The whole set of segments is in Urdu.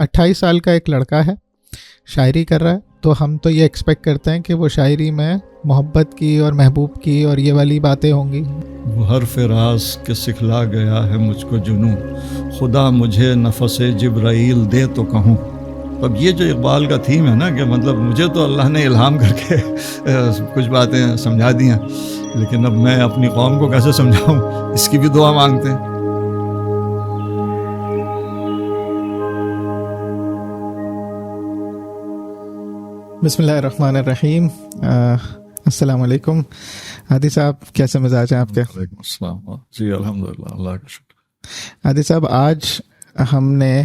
28 سال کا ایک لڑکا ہے, شاعری کر رہا ہے, تو ہم تو یہ ایکسپیکٹ کرتے ہیں کہ وہ شاعری میں محبت کی اور محبوب کی اور یہ والی باتیں ہوں گی. وہ حرف راز کے سکھلا گیا ہے مجھ کو جنوں, خدا مجھے نفس جبرائیل دے تو کہوں. اب یہ جو اقبال کا تھیم ہے نا کہ مطلب مجھے تو اللہ نے الہام کر کے کچھ باتیں سمجھا دی ہیں, لیکن اب میں اپنی قوم کو کیسے سمجھاؤں, اس کی بھی دعا مانگتے ہیں. بسم اللہ الرحمن الرحیم. السلام علیکم ہادی صاحب, کیسے مزاج ہیں آپ کے؟ وعلیکم السلام. جی الحمدللہ, اللہ کا شکر. ہادی صاحب, آج ہم نے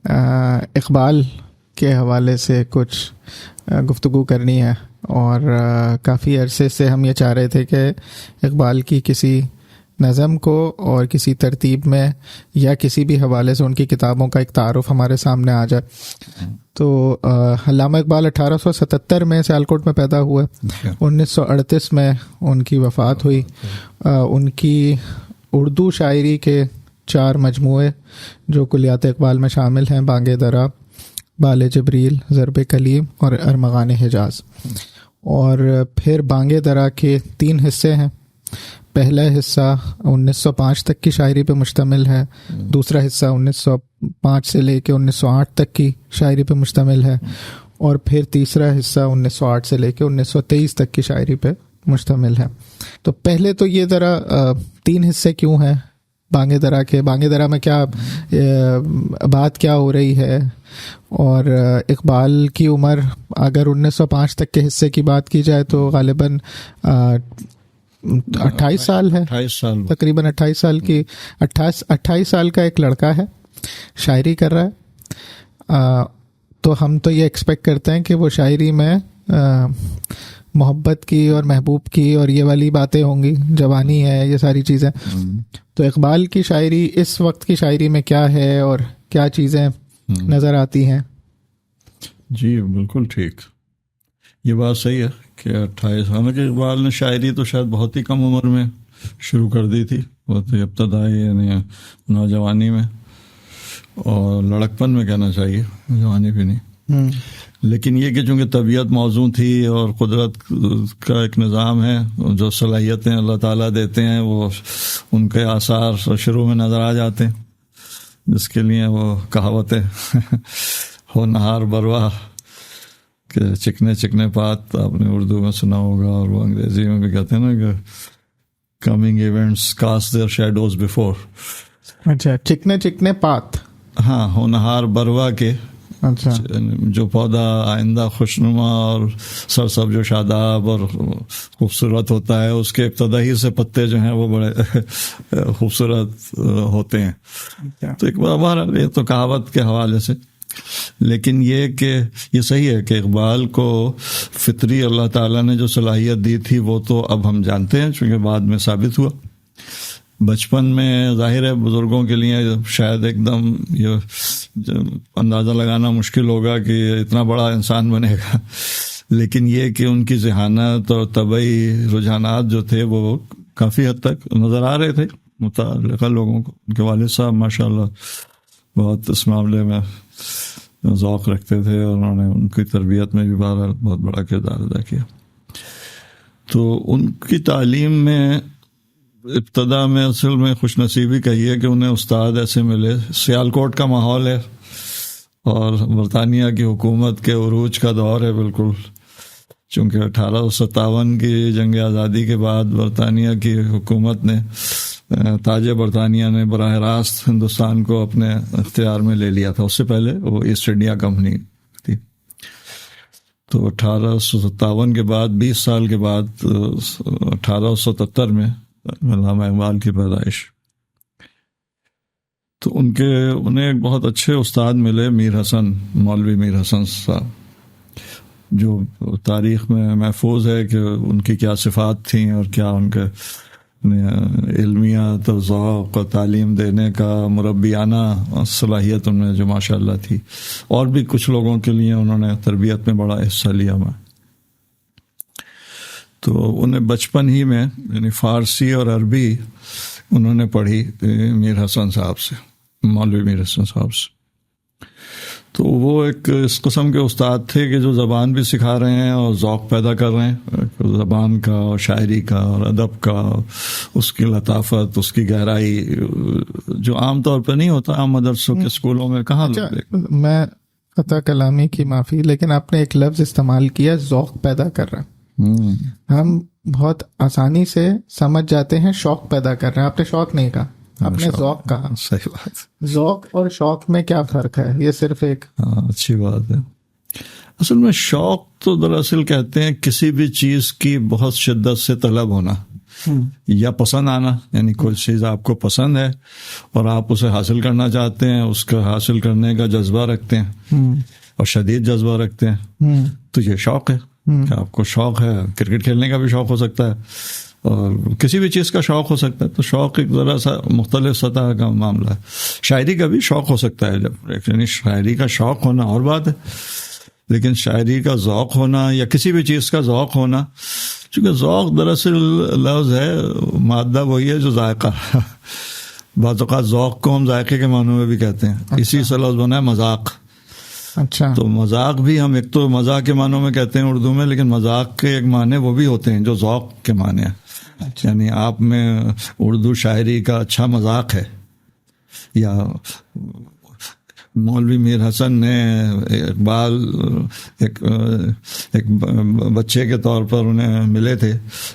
اقبال کے حوالے سے کچھ گفتگو کرنی ہے, اور کافی عرصے سے ہم یہ چاہ رہے تھے کہ اقبال کی کسی نظم کو اور کسی ترتیب میں یا کسی بھی حوالے سے ان کی کتابوں کا ایک تعارف ہمارے سامنے آ جائے. تو علامہ اقبال 1877 میں سیالکوٹ میں پیدا ہوئے, 1938 میں ان کی وفات ہوئی. ان کی اردو شاعری کے 4 مجموعے جو کلیات اقبال میں شامل ہیں, بانگ درا, بال جبریل, ضرب کلیم اور ارمغان حجاز. اور پھر بانگ درا کے 3 حصے ہیں. پہلا حصہ 1905 تک کی شاعری پہ مشتمل ہے, دوسرا حصہ 1905 سے لے کے 1908 تک کی شاعری پہ مشتمل ہے, اور پھر تیسرا حصہ 1908 سے لے کے 1923 تک کی شاعری پہ مشتمل ہے. تو پہلے تو یہ ذرا 3 حصے کیوں ہیں بانگ درا کے, بانگ درا میں کیا بات کیا ہو رہی ہے, اور اقبال کی عمر اگر 1905 تک کے حصے کی بات کی جائے تو غالباً 28 سال ہے, تقریباً 28 سال کی 28 سال کا ایک لڑکا ہے, شاعری کر رہا ہے. تو ہم تو یہ ایکسپیکٹ کرتے ہیں کہ وہ شاعری میں محبت کی اور محبوب کی اور یہ والی باتیں ہوں گی, جوانی ہے, یہ ساری چیزیں. تو اقبال کی شاعری اس وقت کی شاعری میں کیا ہے اور کیا چیزیں نظر آتی ہیں؟ جی بالکل ٹھیک, یہ بات صحیح ہے کہ 28. حالانکہ اقبال نے شاعری تو شاید بہت ہی کم عمر میں شروع کر دی تھی, بہت ہی ابتدائی یعنی نوجوانی میں, اور لڑکپن میں کہنا چاہیے, جوانی بھی نہیں. لیکن یہ کہ چونکہ طبیعت موزوں تھی اور قدرت کا ایک نظام ہے, جو صلاحیتیں اللہ تعالیٰ دیتے ہیں وہ ان کے آثار شروع میں نظر آ جاتے ہیں, جس کے لیے وہ کہاوتیں ہو نہار بروا کہ چکنے چکنے پات, آپ نے اردو میں سنا ہوگا, اور وہ انگریزی میں بھی کہتے ہیں نا کہ coming events cast their shadows before. اچھا, چکنے چکنے پات, ہاں, ہونہار بروا کے, اچھا, جو پودا آئندہ خوشنما اور سرسبز و شاداب اور خوبصورت ہوتا ہے, اس کے ابتدائی سے پتے جو ہیں وہ بڑے خوبصورت ہوتے ہیں. تو ایک بار یہ تو کہاوت کے حوالے سے, لیکن یہ کہ یہ صحیح ہے کہ اقبال کو فطری اللہ تعالیٰ نے جو صلاحیت دی تھی وہ تو اب ہم جانتے ہیں, چونکہ بعد میں ثابت ہوا. بچپن میں ظاہر ہے بزرگوں کے لیے شاید ایک دم یہ اندازہ لگانا مشکل ہوگا کہ اتنا بڑا انسان بنے گا, لیکن یہ کہ ان کی ذہانت اور طبعی رجحانات جو تھے وہ کافی حد تک نظر آ رہے تھے متعلقہ لوگوں کو. ان کے والد صاحب ماشاءاللہ بہت اس معاملے میں ذوق رکھتے تھے, اور انہوں نے ان کی تربیت میں بھی بہت بڑا کردار ادا کیا. تو ان کی تعلیم میں ابتدا میں اصل میں خوش نصیبی کہیے کہ انہیں استاد ایسے ملے. سیالکوٹ کا ماحول ہے اور برطانیہ کی حکومت کے عروج کا دور ہے بالکل, چونکہ 1857 کی جنگ آزادی کے بعد برطانیہ کی حکومت نے, تاج برطانیہ نے براہ راست ہندوستان کو اپنے اختیار میں لے لیا تھا. اس سے پہلے وہ ایسٹ انڈیا کمپنی تھی. تو 1857 کے بعد 20 سال کے بعد 1877 میں علامہ اقبال کی پیدائش. تو انہیں ایک بہت اچھے استاد ملے, میر حسن, مولوی میر حسن صاحب, جو تاریخ میں محفوظ ہے کہ ان کی کیا صفات تھیں اور کیا ان کے علمیات اور ذوق اور تعلیم دینے کا مربیانہ صلاحیت ان میں جو ماشاء اللہ تھی. اور بھی کچھ لوگوں کے لیے انہوں نے تربیت میں بڑا حصہ لیا. میں تو انہیں بچپن ہی میں یعنی فارسی اور عربی انہوں نے پڑھی میر حسن صاحب سے, مولوی میر حسن صاحب سے. تو وہ ایک اس قسم کے استاد تھے کہ جو زبان بھی سکھا رہے ہیں اور ذوق پیدا کر رہے ہیں زبان کا اور شاعری کا اور ادب کا، اس کی لطافت، اس کی گہرائی، جو عام طور پہ نہیں ہوتا عام مدرسوں کے اسکولوں میں کہاں. میں قطع کلامی کی معافی، لیکن آپ نے ایک لفظ استعمال کیا، ذوق پیدا کر رہا ہے. ہم بہت آسانی سے سمجھ جاتے ہیں شوق پیدا کر رہے ہیں. آپ نے شوق نہیں کہا، آپ نے ذوق کہا. صحیح بات. ذوق اور شوق میں کیا فرق ہے؟ یہ صرف ایک اچھی بات ہے. اصل میں شوق تو دراصل کہتے ہیں کسی بھی چیز کی بہت شدت سے طلب ہونا یا پسند آنا، یعنی کوئی چیز آپ کو پسند ہے اور آپ اسے حاصل کرنا چاہتے ہیں، اس کا حاصل کرنے کا جذبہ رکھتے ہیں اور شدید جذبہ رکھتے ہیں، تو یہ شوق ہے. کہ آپ کو شوق ہے، کرکٹ کھیلنے کا بھی شوق ہو سکتا ہے اور کسی بھی چیز کا شوق ہو سکتا ہے. تو شوق ایک ذرا سا مختلف سطح کا معاملہ ہے. شاعری کا بھی شوق ہو سکتا ہے، یعنی شاعری کا شوق ہونا اور بات ہے، لیکن شاعری کا ذوق ہونا یا کسی بھی چیز کا ذوق ہونا، چونکہ ذوق دراصل لفظ ہے، مادہ وہی ہے جو ذائقہ. بعض اوقات ذوق کو ہم ذائقے کے معنوں میں بھی کہتے ہیں. اسی سے لفظ بنا ہے مذاق. اچھا، تو مذاق بھی ہم ایک تو مزاح کے معنوں میں کہتے ہیں اردو میں، لیکن مذاق کے ایک معنی وہ بھی ہوتے ہیں جو ذوق کے معنی ہیں. یعنی آپ میں اردو شاعری کا اچھا مذاق ہے، یا مولوی میر حسن نے اقبال ایک بچے کے طور پر انہیں ملے تھے،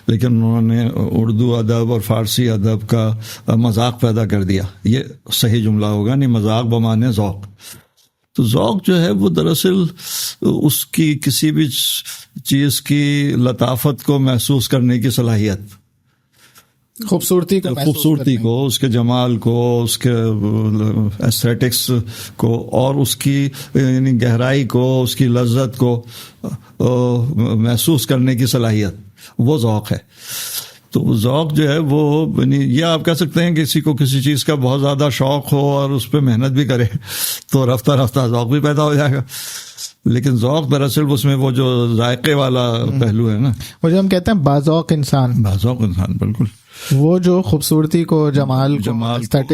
لیکن انہوں نے اردو ادب اور فارسی ادب کا مذاق پیدا کر دیا. یہ صحیح جملہ ہوگا، نہیں مذاق بمانے ذوق. تو ذوق جو ہے وہ دراصل اس کی کسی بھی چیز کی لطافت کو محسوس کرنے کی صلاحیت، خوبصورتی کو، اس کے جمال کو، اس کے ایستھیٹکس کو، اور اس کی یعنی گہرائی کو، اس کی لذت کو محسوس کرنے کی صلاحیت، وہ ذوق ہے. تو ذوق جو ہے وہ یہ آپ کہہ سکتے ہیں کسی کو کسی چیز کا بہت زیادہ شوق ہو اور اس پہ محنت بھی کرے تو رفتہ رفتہ ذوق بھی پیدا ہو جائے گا. لیکن ذوق دراصل اس میں وہ جو ذائقے والا پہلو ہے نا، وہ جو ہم کہتے ہیں باذوق انسان. بالکل وہ جو خوبصورتی کو، جمال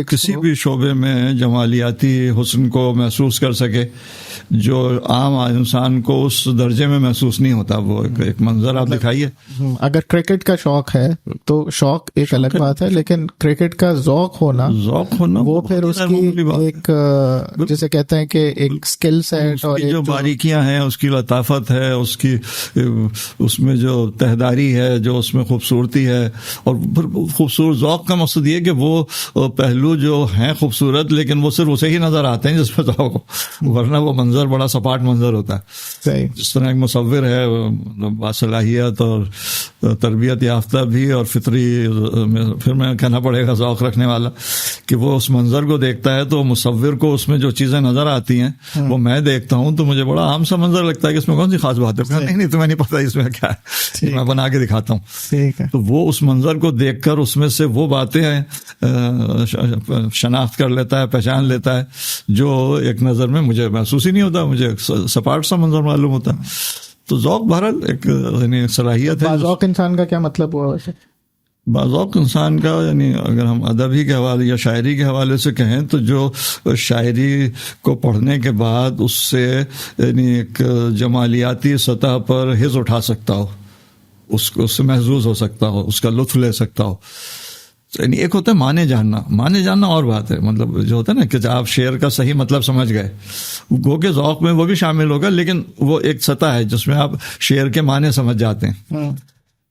کسی بھی شعبے میں جمالیاتی حسن کو محسوس کر سکے، جو عام انسان کو اس درجے میں محسوس نہیں ہوتا. وہ ایک منظر آپ دکھائیے. اگر کرکٹ کا شوق ہے تو شوق ایک الگ بات ہے، لیکن کرکٹ کا ذوق ہونا وہ پھر اس کی ایک جیسے کہتے ہیں کہ ایک سکل سیٹ اور جو باریکیاں ہیں، اس کی لطافت ہے، اس میں جو تہداری ہے، جو اس میں خوبصورتی ہے. اور خوبصورت ذوق کا مقصد یہ کہ وہ پہلو جو ہیں خوبصورت، لیکن وہ صرف اسے ہی نظر آتے ہیں جس پہ ذوق ہو، ورنہ وہ منظر بڑا سپاٹ منظر ہوتا ہے. جس طرح ایک مصور ہے باصلاحیت اور تربیت یافتہ بھی اور فطری، پھر میں کہنا پڑے گا ذوق رکھنے والا، کہ وہ اس منظر کو دیکھتا ہے تو مصور کو اس میں جو چیزیں نظر آتی ہیں وہ میں دیکھتا ہوں تو مجھے بڑا عام سا منظر لگتا ہے کہ اس میں کون سی خاص بات ہے. نہیں تمہیں نہیں پتا اس میں کیا ہے، میں بنا کے دکھاتا ہوں. تو وہ اس منظر کو دیکھ کر اس میں سے وہ باتیں شناخت کر لیتا ہے، پہچان لیتا ہے، جو ایک نظر میں مجھے محسوس ہی نہیں ہوتا، مجھے سپاٹ سا منظر معلوم ہوتا. تو ذوق بہرحال ایک یعنی صلاحیت ہے. ذوق انسان کا کیا مطلب ہوا ویسے؟ باذوق انسان کا یعنی اگر ہم ادب ہی کے حوالے یا شاعری کے حوالے سے کہیں تو جو شاعری کو پڑھنے کے بعد اس سے یعنی ایک جمالیاتی سطح پر حظ اٹھا سکتا ہو، اس سے محظوظ ہو سکتا ہو، اس کا لطف لے سکتا ہو. یعنی ایک ہوتا ہے مانے جاننا اور بات ہے، مطلب جو ہوتا ہے نا کہ آپ شعر کا صحیح مطلب سمجھ گئے، گو کے ذوق میں وہ بھی شامل ہوگا، لیکن وہ ایک سطح ہے جس میں آپ شعر کے معنی سمجھ جاتے ہیں.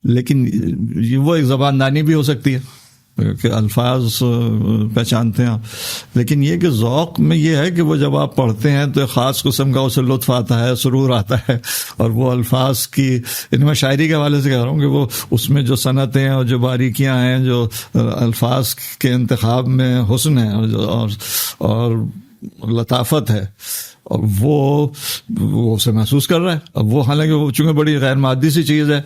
لیکن وہ ایک زبان دانی بھی ہو سکتی ہے کہ الفاظ پہچانتے ہیں آپ. لیکن یہ کہ ذوق میں یہ ہے کہ وہ جب آپ پڑھتے ہیں تو ایک خاص قسم کا اسے لطف آتا ہے، سرور آتا ہے، اور وہ الفاظ کی میں شاعری کے حوالے سے کہہ رہا ہوں کہ وہ اس میں جو صنعتیں اور جو باریکیاں ہیں، جو الفاظ کے انتخاب میں حسن ہے اور لطافت ہے، اور وہ اسے محسوس کر رہا ہے. اب وہ حالانکہ وہ چونکہ بڑی غیر مادی سی چیز ہے،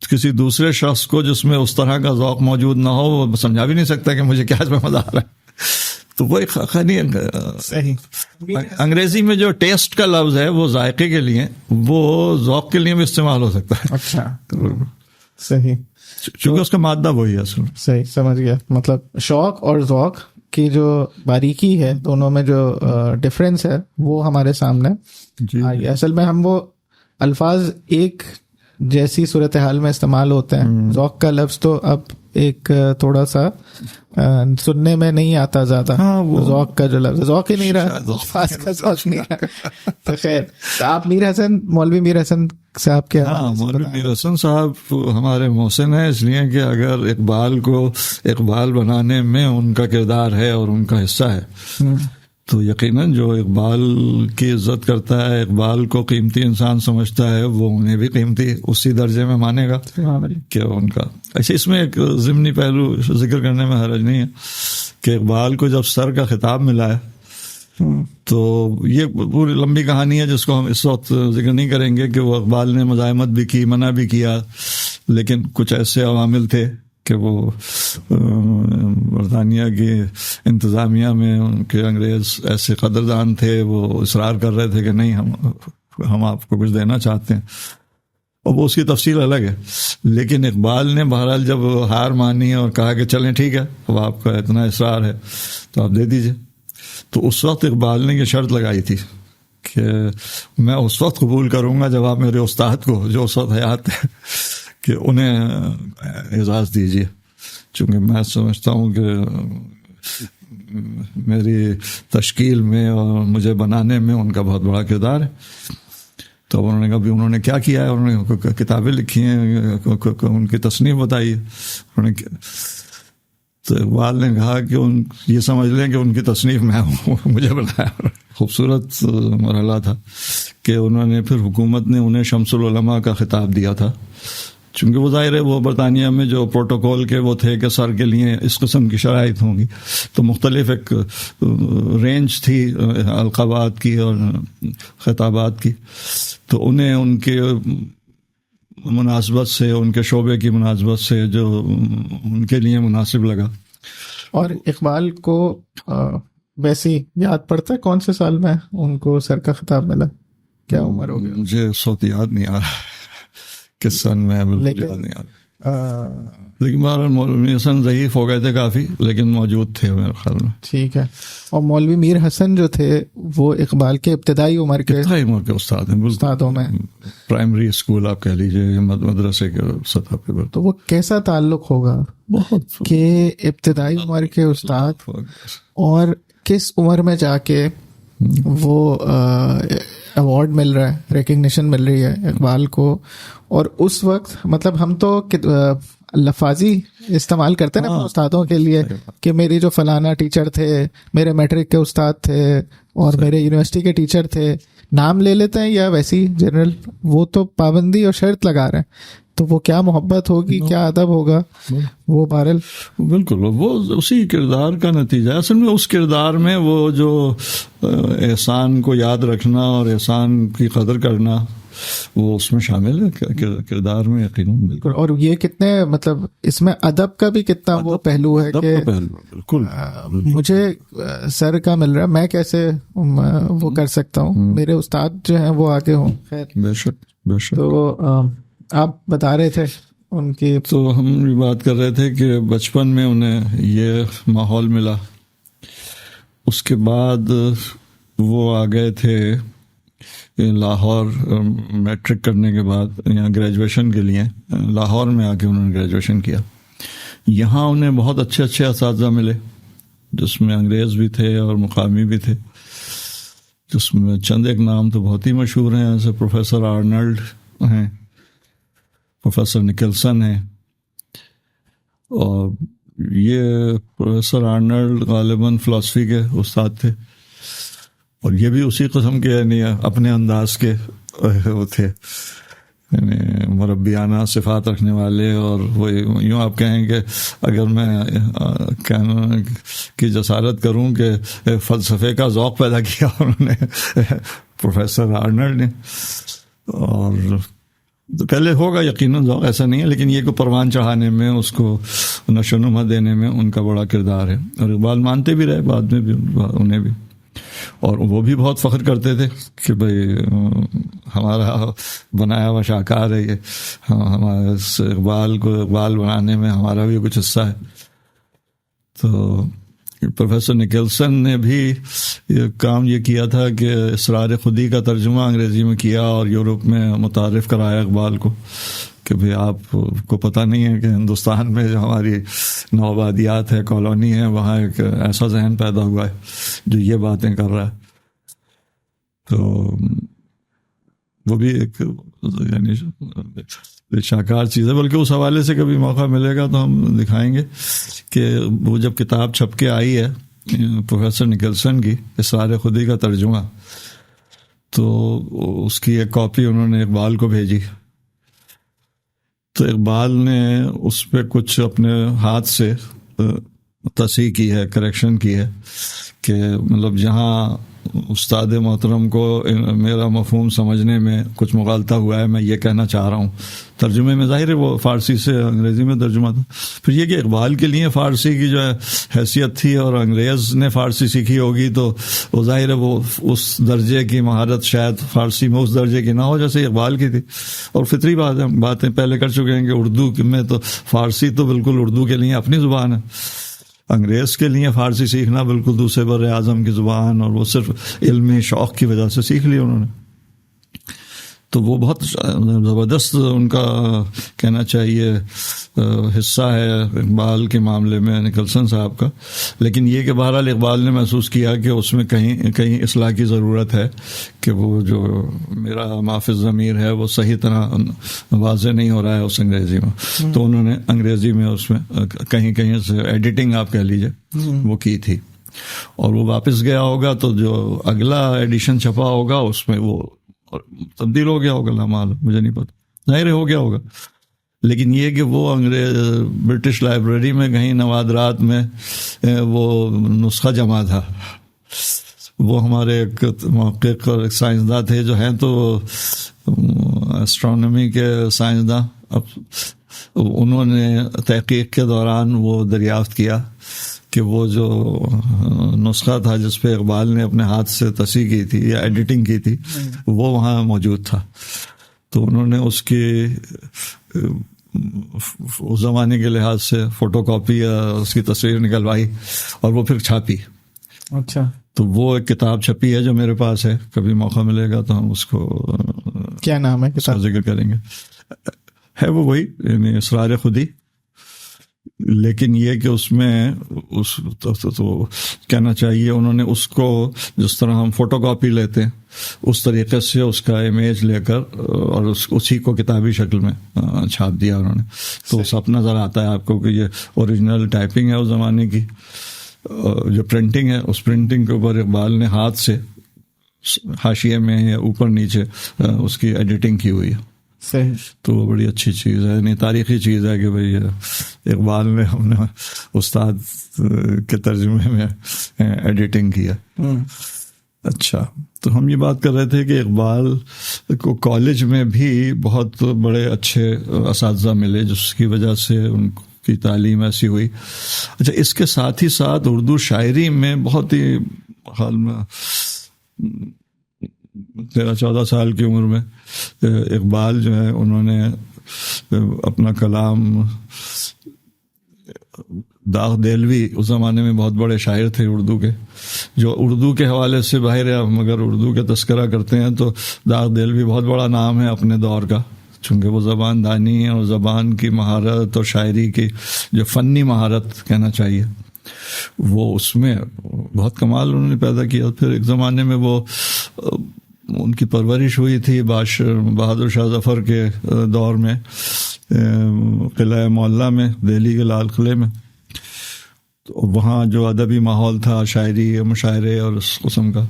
کسی دوسرے شخص کو جس میں اس طرح کا ذوق موجود نہ ہو وہ سمجھا بھی نہیں سکتا کہ مجھے کیا اس میں مزہ آ رہا ہے. تو وہ ایک انگریزی میں جو ٹیسٹ کا لفظ ہے وہ ذائقے کے لیے، وہ ذوق کے لیے بھی استعمال ہو سکتا ہے. اچھا صحیح، چونکہ اس کا مادہ وہی ہے. صحیح سمجھ گیا. مطلب شوق اور ذوق کی جو باریکی ہے, دونوں میں جو ڈفرینس ہے وہ ہمارے سامنے آئی. اصل میں ہم وہ الفاظ ایک جیسی صورتحال میں استعمال ہوتے ہیں. ذوق کا لفظ تو اب ایک تھوڑا سا سننے میں نہیں آتا زیادہ. ذوق کا جو لفظ ذوق ہی نہیں رہا, الفاظ کا ذوق نہیں رہا. تو خیر, آپ میر حسن, مولوی میر حسن صاحب کے. مولوی میر حسن صاحب ہمارے محسن ہیں, اس لیے کہ اگر اقبال کو اقبال بنانے میں ان کا کردار ہے اور ان کا حصہ ہے, تو یقیناً جو اقبال کی عزت کرتا ہے, اقبال کو قیمتی انسان سمجھتا ہے, وہ انہیں بھی قیمتی اسی درجے میں مانے گا کہ ان کا. ایسے اس میں ایک ضمنی پہلو ذکر کرنے میں حرج نہیں ہے کہ اقبال کو جب سر کا خطاب ملا ہے, تو یہ پوری لمبی کہانی ہے جس کو ہم اس وقت ذکر نہیں کریں گے کہ وہ اقبال نے مزاحمت بھی کی, منع بھی کیا, لیکن کچھ ایسے عوامل تھے کہ وہ برطانیہ کی انتظامیہ میں ان کے انگریز ایسے قدردان تھے, وہ اصرار کر رہے تھے کہ نہیں ہم آپ کو کچھ دینا چاہتے ہیں, اور وہ اس کی تفصیل الگ ہے. لیکن اقبال نے بہرحال جب ہار مانی اور کہا کہ چلیں ٹھیک ہے, اب آپ کا اتنا اصرار ہے تو آپ دے دیجئے, تو اس وقت اقبال نے یہ شرط لگائی تھی کہ میں اس وقت قبول کروں گا جب آپ میرے استاد کو, جو اس وقت حیات ہے, کہ انہیں اعزاز دیجیے, چونکہ میں سمجھتا ہوں کہ میری تشکیل میں اور مجھے بنانے میں ان کا بہت بڑا کردار ہے. تو انہوں نے کہا بھی انہوں نے کیا کیا ہے, انہوں نے کتابیں لکھی ہیں, ان کی تصنیف بتائی ہے. تو اقبال نے کہا کہ یہ سمجھ لیں کہ ان کی تصنیف میں ہوں, مجھے بنایا. خوبصورت مرحلہ تھا کہ انہوں نے پھر حکومت نے انہیں شمس العلماء کا خطاب دیا تھا, چونکہ وہ ظاہر ہے وہ برطانیہ میں جو پروٹوکول کے وہ تھے کہ سر کے لیے اس قسم کی شرائط ہوں گی, تو مختلف ایک رینج تھی القابات کی اور خطابات کی, تو انہیں ان کے مناسبت سے, ان کے شعبے کی مناسبت سے جو ان کے لیے مناسب لگا. اور اقبال کو ویسی یاد پڑتا ہے کون سے سال میں ان کو سر کا خطاب ملا, کیا عمر ہو گیا؟ مجھے وقت یاد نہیں آ رہا کس سن میں, بالکل یاد نہیں آ رہا. لیکن مولوی حسن ضعیف ہو گئے تھے کافی, لیکن موجود تھے میرے خیال میں. ٹھیک ہے. اور مولوی میر حسن جو تھے وہ اقبال کے ابتدائی عمر کے استاد ہیں, استادوں میں, پرائمری اسکول آپ کہہ لیجیے, مدرسے کے سطح پہ. تو وہ کیسا تعلق ہوگا بہت کہ ابتدائی عمر کے استاد, اور کس عمر میں جا کے وہ ایوارڈ مل رہا ہے, ریکگنیشن مل رہی ہے اقبال کو. اور اس وقت مطلب ہم تو لفاظی استعمال کرتے ہیں نا استادوں کے لیے کہ میری جو فلانا ٹیچر تھے, میرے میٹرک کے استاد تھے اور میرے یونیورسٹی کے ٹیچر تھے, نام لے لیتے ہیں یا ویسی جنرل. وہ تو پابندی اور شرط لگا رہے ہیں, تو وہ کیا محبت ہوگی, کیا ادب ہوگا, وہ بہرحال بالکل وہ اسی کردار کا نتیجہ ہے. اصل میں اس کردار میں وہ جو احسان کو یاد رکھنا اور احسان کی قدر کرنا وہ اس میں شامل ہے کردار میں یقیناً. بالکل. اور یہ کتنے مطلب اس میں ادب کا بھی کتنا وہ پہلو ہے کہ بالکل مجھے سر کا مل رہا ہے, میں کیسے وہ کر سکتا ہوں, میرے استاد جو ہیں وہ آگے ہوں. خیر بے شک بے شک. تو آپ بتا رہے تھے ان کی, تو ہم یہ بات کر رہے تھے کہ بچپن میں انہیں یہ ماحول ملا, اس کے بعد وہ آ گئے تھے لاہور میٹرک کرنے کے بعد, یہاں گریجویشن کے لیے لاہور میں آ کے انہوں نے گریجویشن کیا. یہاں انہیں بہت اچھے اچھے اساتذہ ملے جس میں انگریز بھی تھے اور مقامی بھی تھے, جس میں چند ایک نام تو بہت ہی مشہور ہیں, جیسے پروفیسر آرنلڈ ہیں, پروفیسر نکلسن ہیں. اور یہ پروفیسر آرنلڈ غالباً فلسفی کے استاد تھے, اور یہ بھی اسی قسم کے یعنی اپنے انداز کے وہ تھے, یعنی مربیانہ صفات رکھنے والے. اور وہ یوں آپ کہیں کہ اگر میں کہنا کی جسارت کروں کہ فلسفے کا ذوق پیدا کیا انہوں نے پروفیسر آرنلڈ نے. اور پہلے ہوگا یقیناً ذوق, ایسا نہیں ہے, لیکن یہ کو پروان چڑھانے میں, اس کو نشو و نما دینے میں ان کا بڑا کردار ہے. اور اقبال مانتے بھی رہے بعد میں بھی انہیں بھی, اور وہ بھی بہت فخر کرتے تھے کہ بھئی ہمارا بنایا ہوا شاہکار ہے یہ, ہمارے اقبال کو اقبال بنانے میں ہمارا بھی کچھ حصہ ہے. تو پروفیسر نکلسن نے بھی کام یہ کیا تھا کہ اسرار خودی کا ترجمہ انگریزی میں کیا اور یورپ میں متعارف کرایا اقبال کو کہ بھئی آپ کو پتہ نہیں ہے کہ ہندوستان میں جو ہماری نوآبادیات ہے، کالونی ہے، وہاں ایک ایسا ذہن پیدا ہوا ہے جو یہ باتیں کر رہا ہے. تو وہ بھی ایک یعنی شاہکار چیز ہے. بلکہ اس حوالے سے کبھی موقع ملے گا تو ہم دکھائیں گے کہ وہ جب کتاب چھپ کے آئی ہے پروفیسر نکلسن کی اسرار خودی کا ترجمہ، تو اس کی ایک کاپی انہوں نے اقبال کو بھیجی. تو اقبال نے اس پہ کچھ اپنے ہاتھ سے تصحیح کی ہے، کریکشن کی ہے کہ مطلب جہاں استاد محترم کو میرا مفہوم سمجھنے میں کچھ مغالطہ ہوا ہے، میں یہ کہنا چاہ رہا ہوں. ترجمے میں ظاہر ہے وہ فارسی سے انگریزی میں ترجمہ تھا. پھر یہ کہ اقبال کے لیے فارسی کی جو ہے حیثیت تھی اور انگریز نے فارسی سیکھی ہوگی، تو وہ ظاہر ہے وہ اس درجے کی مہارت شاید فارسی میں اس درجے کی نہ ہو جیسے اقبال کی تھی. اور فطری بات ہے، باتیں پہلے کر چکے ہیں کہ اردو میں تو فارسی تو بالکل اردو کے لیے اپنی زبان ہے، انگریز کے لیے فارسی سیکھنا بالکل دوسرے بر اعظم کی زبان، اور وہ صرف علمی شوق کی وجہ سے سیکھ لی انہوں نے. تو وہ بہت زبردست ان کا کہنا چاہیے حصہ ہے اقبال کے معاملے میں نکلسن صاحب کا. لیکن یہ کہ بہرحال اقبال نے محسوس کیا کہ اس میں کہیں اصلاح کی ضرورت ہے، کہ وہ جو میرا مافِ ضمیر ہے وہ صحیح طرح واضح نہیں ہو رہا ہے اس انگریزی میں. تو انہوں نے انگریزی میں اس میں کہیں سے ایڈیٹنگ آپ کہہ لیجیے وہ کی تھی. اور وہ واپس گیا ہوگا تو جو اگلا ایڈیشن چھپا ہوگا اس میں وہ تبدیل ہو گیا ہوگا، معلوم مجھے نہیں پتا، ظاہر ہو گیا ہوگا. لیکن یہ کہ وہ برٹش لائبریری میں کہیں نوادرات میں وہ نسخہ جمع تھا. وہ ہمارے ایک محقق اور ایک سائنسداں تھے جو ہیں تو ایسٹرونومی کے سائنسداں، اب انہوں نے تحقیق کے دوران وہ دریافت کیا کہ وہ جو نسخہ تھا جس پہ اقبال نے اپنے ہاتھ سے تصحیح کی تھی یا ایڈیٹنگ کی تھی وہ وہاں موجود تھا. تو انہوں نے اس کی اس زمانے کے لحاظ سے فوٹو کاپی یا اس کی تصویر نکلوائی اور وہ پھر چھاپی. اچھا. تو وہ ایک کتاب چھپی ہے جو میرے پاس ہے، کبھی موقع ملے گا تو ہم اس کو کیا نام ہے کتاب ذکر کریں گے. ہے وہ وہی یعنی اسرار خودی، لیکن یہ کہ اس میں تو کہنا چاہیے انہوں نے اس کو جس طرح ہم فوٹو کاپی لیتے ہیں اس طریقے سے اس کا امیج لے کر اور اسی کو کتابی شکل میں چھاپ دیا انہوں نے. تو سب نظر آتا ہے آپ کو کہ یہ اوریجنل ٹائپنگ ہے اس زمانے کی. جو پرنٹنگ ہے اس پرنٹنگ کے اوپر اقبال نے ہاتھ سے حاشیے میں یا اوپر نیچے اس کی ایڈیٹنگ کی ہوئی ہے. صحیح. تو وہ بڑی اچھی چیز ہے، یعنی تاریخی چیز ہے کہ بھئی اقبال نے ہم نے استاد کے ترجمے میں ایڈیٹنگ کیا. اچھا. تو ہم یہ بات کر رہے تھے کہ اقبال کو کالج میں بھی بہت بڑے اچھے اساتذہ ملے جس کی وجہ سے ان کی تعلیم ایسی ہوئی. اچھا، اس کے ساتھ ہی ساتھ اردو شاعری میں بہت ہی حال میں 13-14 سال کی عمر میں اقبال جو ہے انہوں نے اپنا کلام داغ دہلوی اس زمانے میں بہت بڑے شاعر تھے اردو کے، جو اردو کے حوالے سے باہر ہے. ہم اگر اردو کا تذکرہ کرتے ہیں تو داغ دہلوی بہت بڑا نام ہے اپنے دور کا، چونکہ وہ زبان دانی اور زبان کی مہارت اور شاعری کی جو فنی مہارت کہنا چاہیے وہ اس میں بہت کمال انہوں نے پیدا کیا. پھر ایک زمانے میں وہ ان کی پرورش ہوئی تھی بہادر شاہ ظفر کے دور میں قلعہ معلیٰ میں، دہلی کے لال قلعے میں. تو وہاں جو ادبی ماحول تھا، شاعری مشاعرے اور اس قسم کا،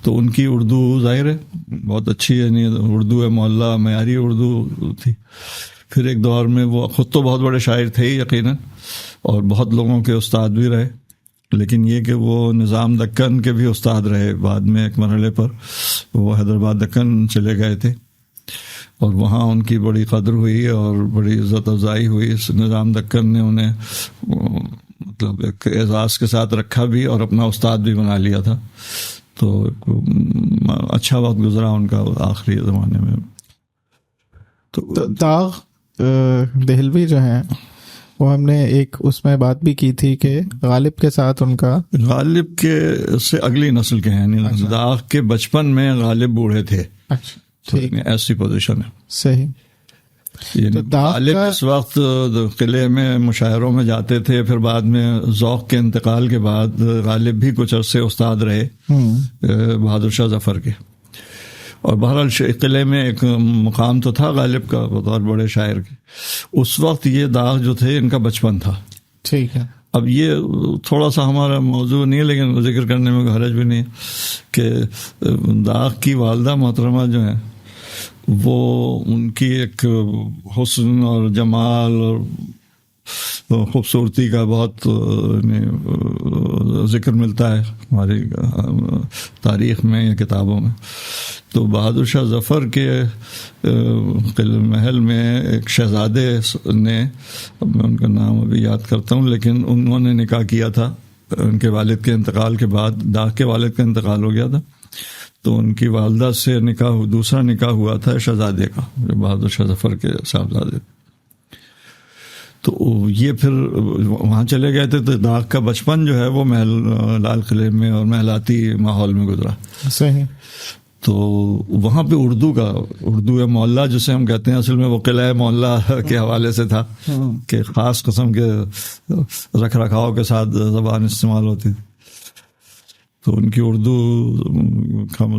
تو ان کی اردو ظاہر ہے بہت اچھی، یعنی اردو معلیٰ معیاری اردو تھی. پھر ایک دور میں وہ خود تو بہت بڑے شاعر تھے ہی یقیناً اور بہت لوگوں کے استاد بھی رہے، لیکن یہ کہ وہ نظام دکن کے بھی استاد رہے. بعد میں ایک مرحلے پر وہ حیدرآباد دکن چلے گئے تھے اور وہاں ان کی بڑی قدر ہوئی اور بڑی عزت افزائی ہوئی. نظام دکن نے انہیں مطلب ایک اعزاز کے ساتھ رکھا بھی اور اپنا استاد بھی بنا لیا تھا. تو اچھا وقت گزرا ان کا آخری زمانے میں. تو داغ دہلوی جو ہیں وہ ہم نے ایک اس میں بات بھی کی تھی کہ غالب کے ساتھ ان کا غالب کے سے اگلی نسل کے ہیں، یعنی داغ کے بچپن میں غالب بوڑھے تھے. اچھا ٹھیک، ایسی پوزیشن ہے. صحیح. یعنی غالب اس وقت قلعے میں مشاعروں میں جاتے تھے، پھر بعد میں ذوق کے انتقال کے بعد غالب بھی کچھ عرصے استاد رہے بہادر شاہ ظفر کے. اور بہرحال قلعے میں ایک مقام تو تھا غالب کا بطور بڑے شاعر کے. اس وقت یہ داغ جو تھے ان کا بچپن تھا. ٹھیک ہے. اب یہ تھوڑا سا ہمارا موضوع نہیں ہے لیکن ذکر کرنے میں حرج بھی نہیں کہ داغ کی والدہ محترمہ جو ہیں وہ ان کی ایک حسن اور جمال اور خوبصورتی کا بہت ذکر ملتا ہے ہماری تاریخ میں یا کتابوں میں. تو بہادر شاہ ظفر کے قلعہ محل میں ایک شہزادے نے، میں ان کا نام ابھی یاد کرتا ہوں، لیکن انہوں نے نکاح کیا تھا ان کے والد کے انتقال کے بعد. داغ کے والد کا انتقال ہو گیا تھا تو ان کی والدہ سے دوسرا نکاح ہوا تھا شہزادے کا جو بہادر شاہ ظفر کے صاحبزادے. تو یہ پھر وہاں چلے گئے تھے تو داغ کا بچپن جو ہے وہ محل لال قلعے میں اور محلاتی ماحول میں گزرا. صحیح. تو وہاں پہ اردو معلّہ جسے ہم کہتے ہیں، اصل میں وہ قلعہ معلّہ کے حوالے سے تھا کہ خاص قسم کے رکھ رکھاؤ کے ساتھ زبان استعمال ہوتی تھی. تو ان کی اردو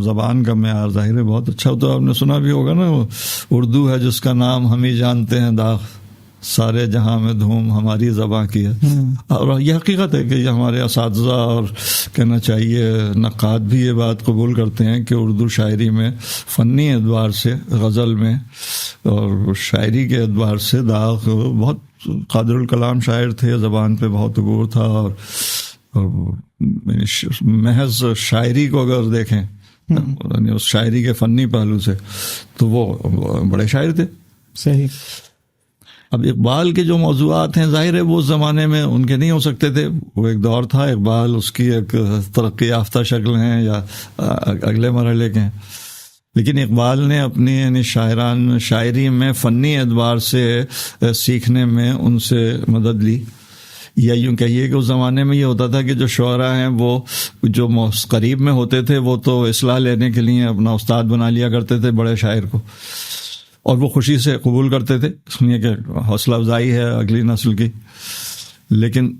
زبان کا معیار ظاہر ہے بہت اچھا. تو آپ نے سنا بھی ہوگا نا، اردو ہے جس کا نام ہم ہی جانتے ہیں داغ، سارے جہاں میں دھوم ہماری زباں کی ہے. اور یہ حقیقت ہے کہ یہ ہمارے اساتذہ اور کہنا چاہیے نقاد بھی یہ بات قبول کرتے ہیں کہ اردو شاعری میں فنی اعتبار سے، غزل میں اور شاعری کے اعتبار سے داغ بہت قادر الکلام شاعر تھے. زبان پہ بہت عبور تھا اور محض شاعری کو اگر دیکھیں یعنی اس شاعری کے فنی پہلو سے تو وہ بڑے شاعر تھے. صحیح. اب اقبال کے جو موضوعات ہیں ظاہر ہے وہ اس زمانے میں ان کے نہیں ہو سکتے تھے. وہ ایک دور تھا، اقبال اس کی ایک ترقی یافتہ شکل ہیں یا اگلے مرحلے کے ہیں. لیکن اقبال نے اپنی یعنی شاعری میں فنی اعتبار سے سیکھنے میں ان سے مدد لی. یا یوں کہیے کہ اس زمانے میں یہ ہوتا تھا کہ جو شعراء ہیں وہ جو قریب میں ہوتے تھے وہ تو اصلاح لینے کے لیے اپنا استاد بنا لیا کرتے تھے بڑے شاعر کو، اور وہ خوشی سے قبول کرتے تھے اس لیے کہ حوصلہ افزائی ہے اگلی نسل کی. لیکن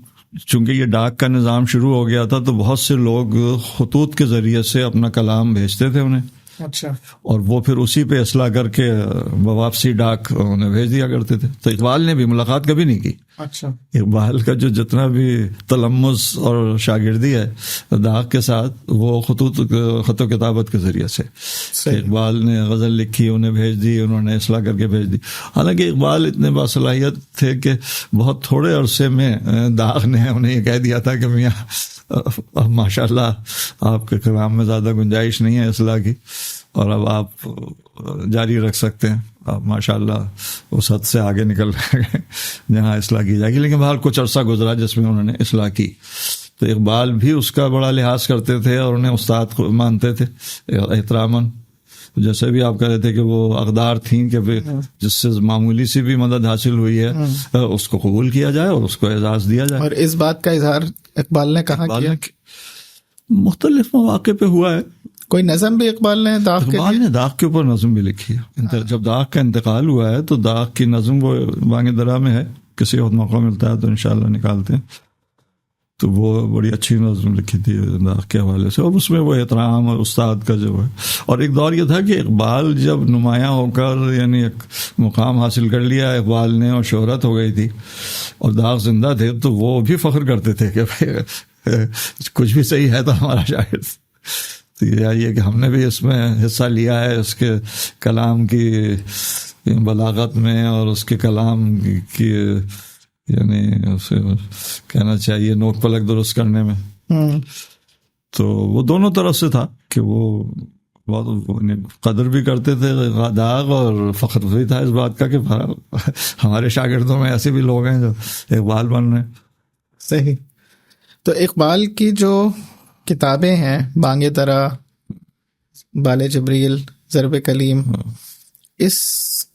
چونکہ یہ ڈاک کا نظام شروع ہو گیا تھا تو بہت سے لوگ خطوط کے ذریعے سے اپنا کلام بھیجتے تھے انہیں. اچھا. اور وہ پھر اسی پہ اصلاح کر کے واپسی ڈاک انہیں بھیج دیا کرتے تھے. تو اقبال نے بھی ملاقات کبھی نہیں کی. اچھا. اقبال کا جو جتنا بھی تلمس اور شاگردی ہے داغ کے ساتھ وہ خط و کتابت کے ذریعے سے. اقبال نے غزل لکھی انہیں بھیج دی، انہوں نے اصلاح کر کے بھیج دی. حالانکہ اقبال اتنے باصلاحیت تھے کہ بہت تھوڑے عرصے میں داغ نے انہیں یہ کہہ دیا تھا کہ میاں اب ماشاء اللہ آپ کے کلام میں زیادہ گنجائش نہیں ہے اصلاح کی اور اب آپ جاری رکھ سکتے ہیں. اب ماشاء اللہ اس حد سے آگے نکل رہے ہیں جہاں اصلاح کی جائے گی. لیکن باہر کچھ عرصہ گزرا جس میں انہوں نے اصلاح کی. تو اقبال بھی اس کا بڑا لحاظ کرتے تھے اور انہیں استاد کو مانتے تھے احتراماً. جیسے بھی آپ کہہ رہے تھے کہ وہ اقدار تھیں کہ جس سے معمولی سی بھی مدد حاصل ہوئی ہے اس کو قبول کیا جائے اور اس کو اعزاز دیا جائے. اور اس بات کا اظہار اقبال نے کہاں کیا؟ مختلف مواقع پہ ہوا ہے. کوئی نظم بھی اقبال نے داغ کے اوپر نظم بھی لکھی ہے. جب داغ کا انتقال ہوا ہے تو داغ کی نظم وہ بانگ درا میں ہے، کسی اور موقع ملتا ہے تو انشاءاللہ نکالتے ہیں. تو وہ بڑی اچھی نظم لکھی تھی داغ کے حوالے سے، اور اس میں وہ احترام اور استاد کا جو ہے. اور ایک دور یہ تھا کہ اقبال جب نمایاں ہو کر یعنی ایک مقام حاصل کر لیا اقبال نے اور شہرت ہو گئی تھی اور داغ زندہ تھے تو وہ بھی فخر کرتے تھے کہ کچھ بھی صحیح ہے تو ہمارا شاعر. تو یہ کہ ہم نے بھی اس میں حصہ لیا ہے، اس کے کلام کی بلاغت میں اور اس کے کلام کی یعنی اسے کہنا چاہیے نوک پلک درست کرنے میں. تو وہ دونوں طرف سے تھا کہ وہ بہت قدر بھی کرتے تھے داغ اور فخر بھی تھا اس بات کا کہ ہمارے شاگردوں میں ایسے بھی لوگ ہیں جو اقبال بن رہے ہیں. صحیح. تو اقبال کی جو کتابیں ہیں بانگ درا، بال جبریل، ضرب کلیم، اس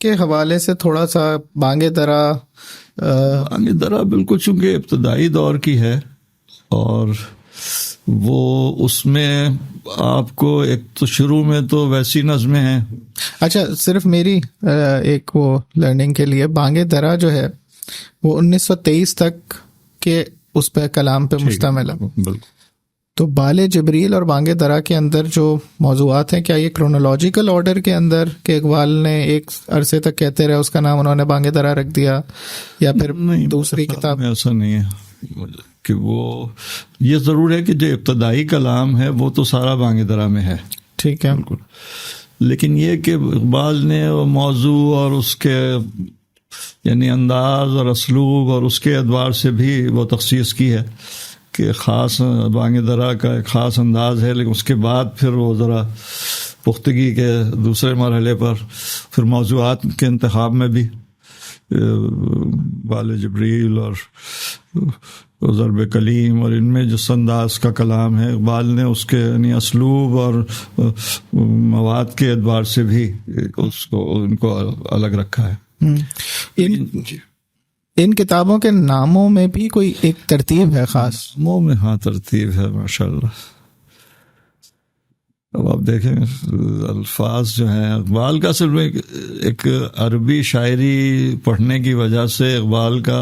کے حوالے سے تھوڑا سا بانگ درا بانگ درا بالکل چونکہ ابتدائی دور کی ہے، اور وہ اس میں آپ کو ایک تو شروع میں تو ویسی نظمیں ہیں. اچھا، صرف میری ایک وہ لرننگ کے لیے، بانگ درا جو ہے وہ 1923 تک کے اس پہ کلام پہ مشتمل ہے. بالکل. تو بال جبریل اور بانگ درا کے اندر جو موضوعات ہیں، کیا یہ کرونالوجیکل آرڈر کے اندر کہ اقبال نے ایک عرصے تک کہتے رہے اس کا نام انہوں نے بانگ درا رکھ دیا، یا پھر دوسری کتاب؟ ایسا نہیں ہے کہ وہ، یہ ضرور ہے کہ جو ابتدائی کلام ہے وہ تو سارا بانگ درا میں ہے. ٹھیک ہے. بالکل. لیکن یہ کہ اقبال نے موضوع اور اس کے یعنی انداز اور اسلوب اور اس کے اعتبار سے بھی وہ تخصیص کی ہے کہ خاص بانگ درا کا ایک خاص انداز ہے، لیکن اس کے بعد پھر وہ ذرا پختگی کے دوسرے مرحلے پر پھر موضوعات کے انتخاب میں بھی بال جبریل اور ضرب کلیم اور ان میں جس انداز کا کلام ہے، اقبال نے اس کے یعنی اسلوب اور مواد کے اعتبار سے بھی اس کو ان کو الگ رکھا ہے. ان کتابوں کے ناموں میں بھی کوئی ایک ترتیب ہے خاص؟ ناموں میں ہاں ترتیب ہے ماشاءاللہ. اب آپ دیکھیں الفاظ جو ہیں، اقبال کا اصل میں ایک عربی شاعری پڑھنے کی وجہ سے اقبال کا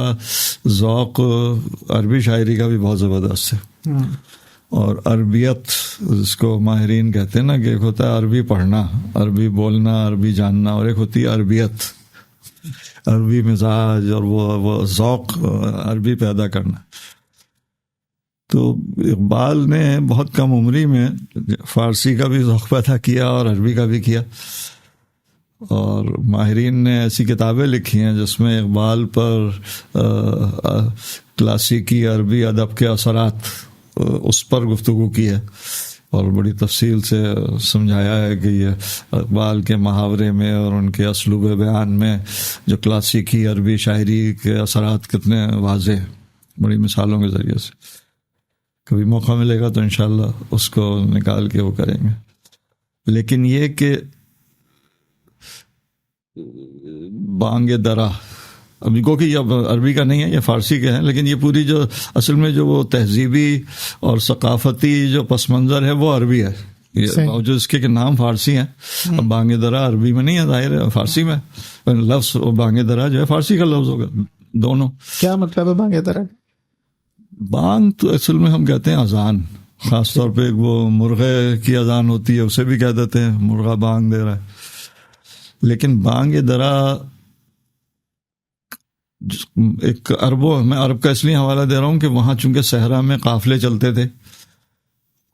ذوق عربی شاعری کا بھی بہت زبردست ہے. اور عربیت جس کو ماہرین کہتے ہیں نا، کہ ایک ہوتا ہے عربی پڑھنا، عربی بولنا، عربی جاننا، اور ایک ہوتی ہے عربیت، عربی مزاج اور وہ ذوق عربی پیدا کرنا. تو اقبال نے بہت کم عمری میں فارسی کا بھی ذوق پیدا کیا اور عربی کا بھی کیا. اور ماہرین نے ایسی کتابیں لکھی ہیں جس میں اقبال پر کلاسیکی عربی ادب کے اثرات اس پر گفتگو کی ہے، اور بڑی تفصیل سے سمجھایا ہے کہ یہ اقبال کے محاورے میں اور ان کے اسلوب بیان میں جو کلاسیکی عربی شاعری کے اثرات کتنے واضح ہیں، بڑی مثالوں کے ذریعے سے. کبھی موقع ملے گا تو انشاءاللہ اس کو نکال کے وہ کریں گے. لیکن یہ کہ بانگ درا ابھی کو کہ یہ عربی کا نہیں ہے، یہ فارسی کے ہیں، لیکن یہ پوری جو اصل میں جو وہ تہذیبی اور ثقافتی جو پس منظر ہے وہ عربی ہے. جو اس کے نام فارسی ہیں. اب بانگ درا عربی میں نہیں ہے، ظاہر ہے فارسی میں. لفظ بانگ درا جو ہے فارسی کا لفظ ہوگا دونوں. کیا مطلب ہے بانگ درا؟ بانگ تو اصل میں ہم کہتے ہیں اذان، خاص طور پہ وہ مرغے کی اذان ہوتی ہے اسے بھی کہہ دیتے ہیں مرغا بانگ دے رہا ہے. لیکن بانگ درا ایک میں عرب کا اس لیے حوالہ دے رہا ہوں کہ وہاں چونکہ صحرا میں قافلے چلتے تھے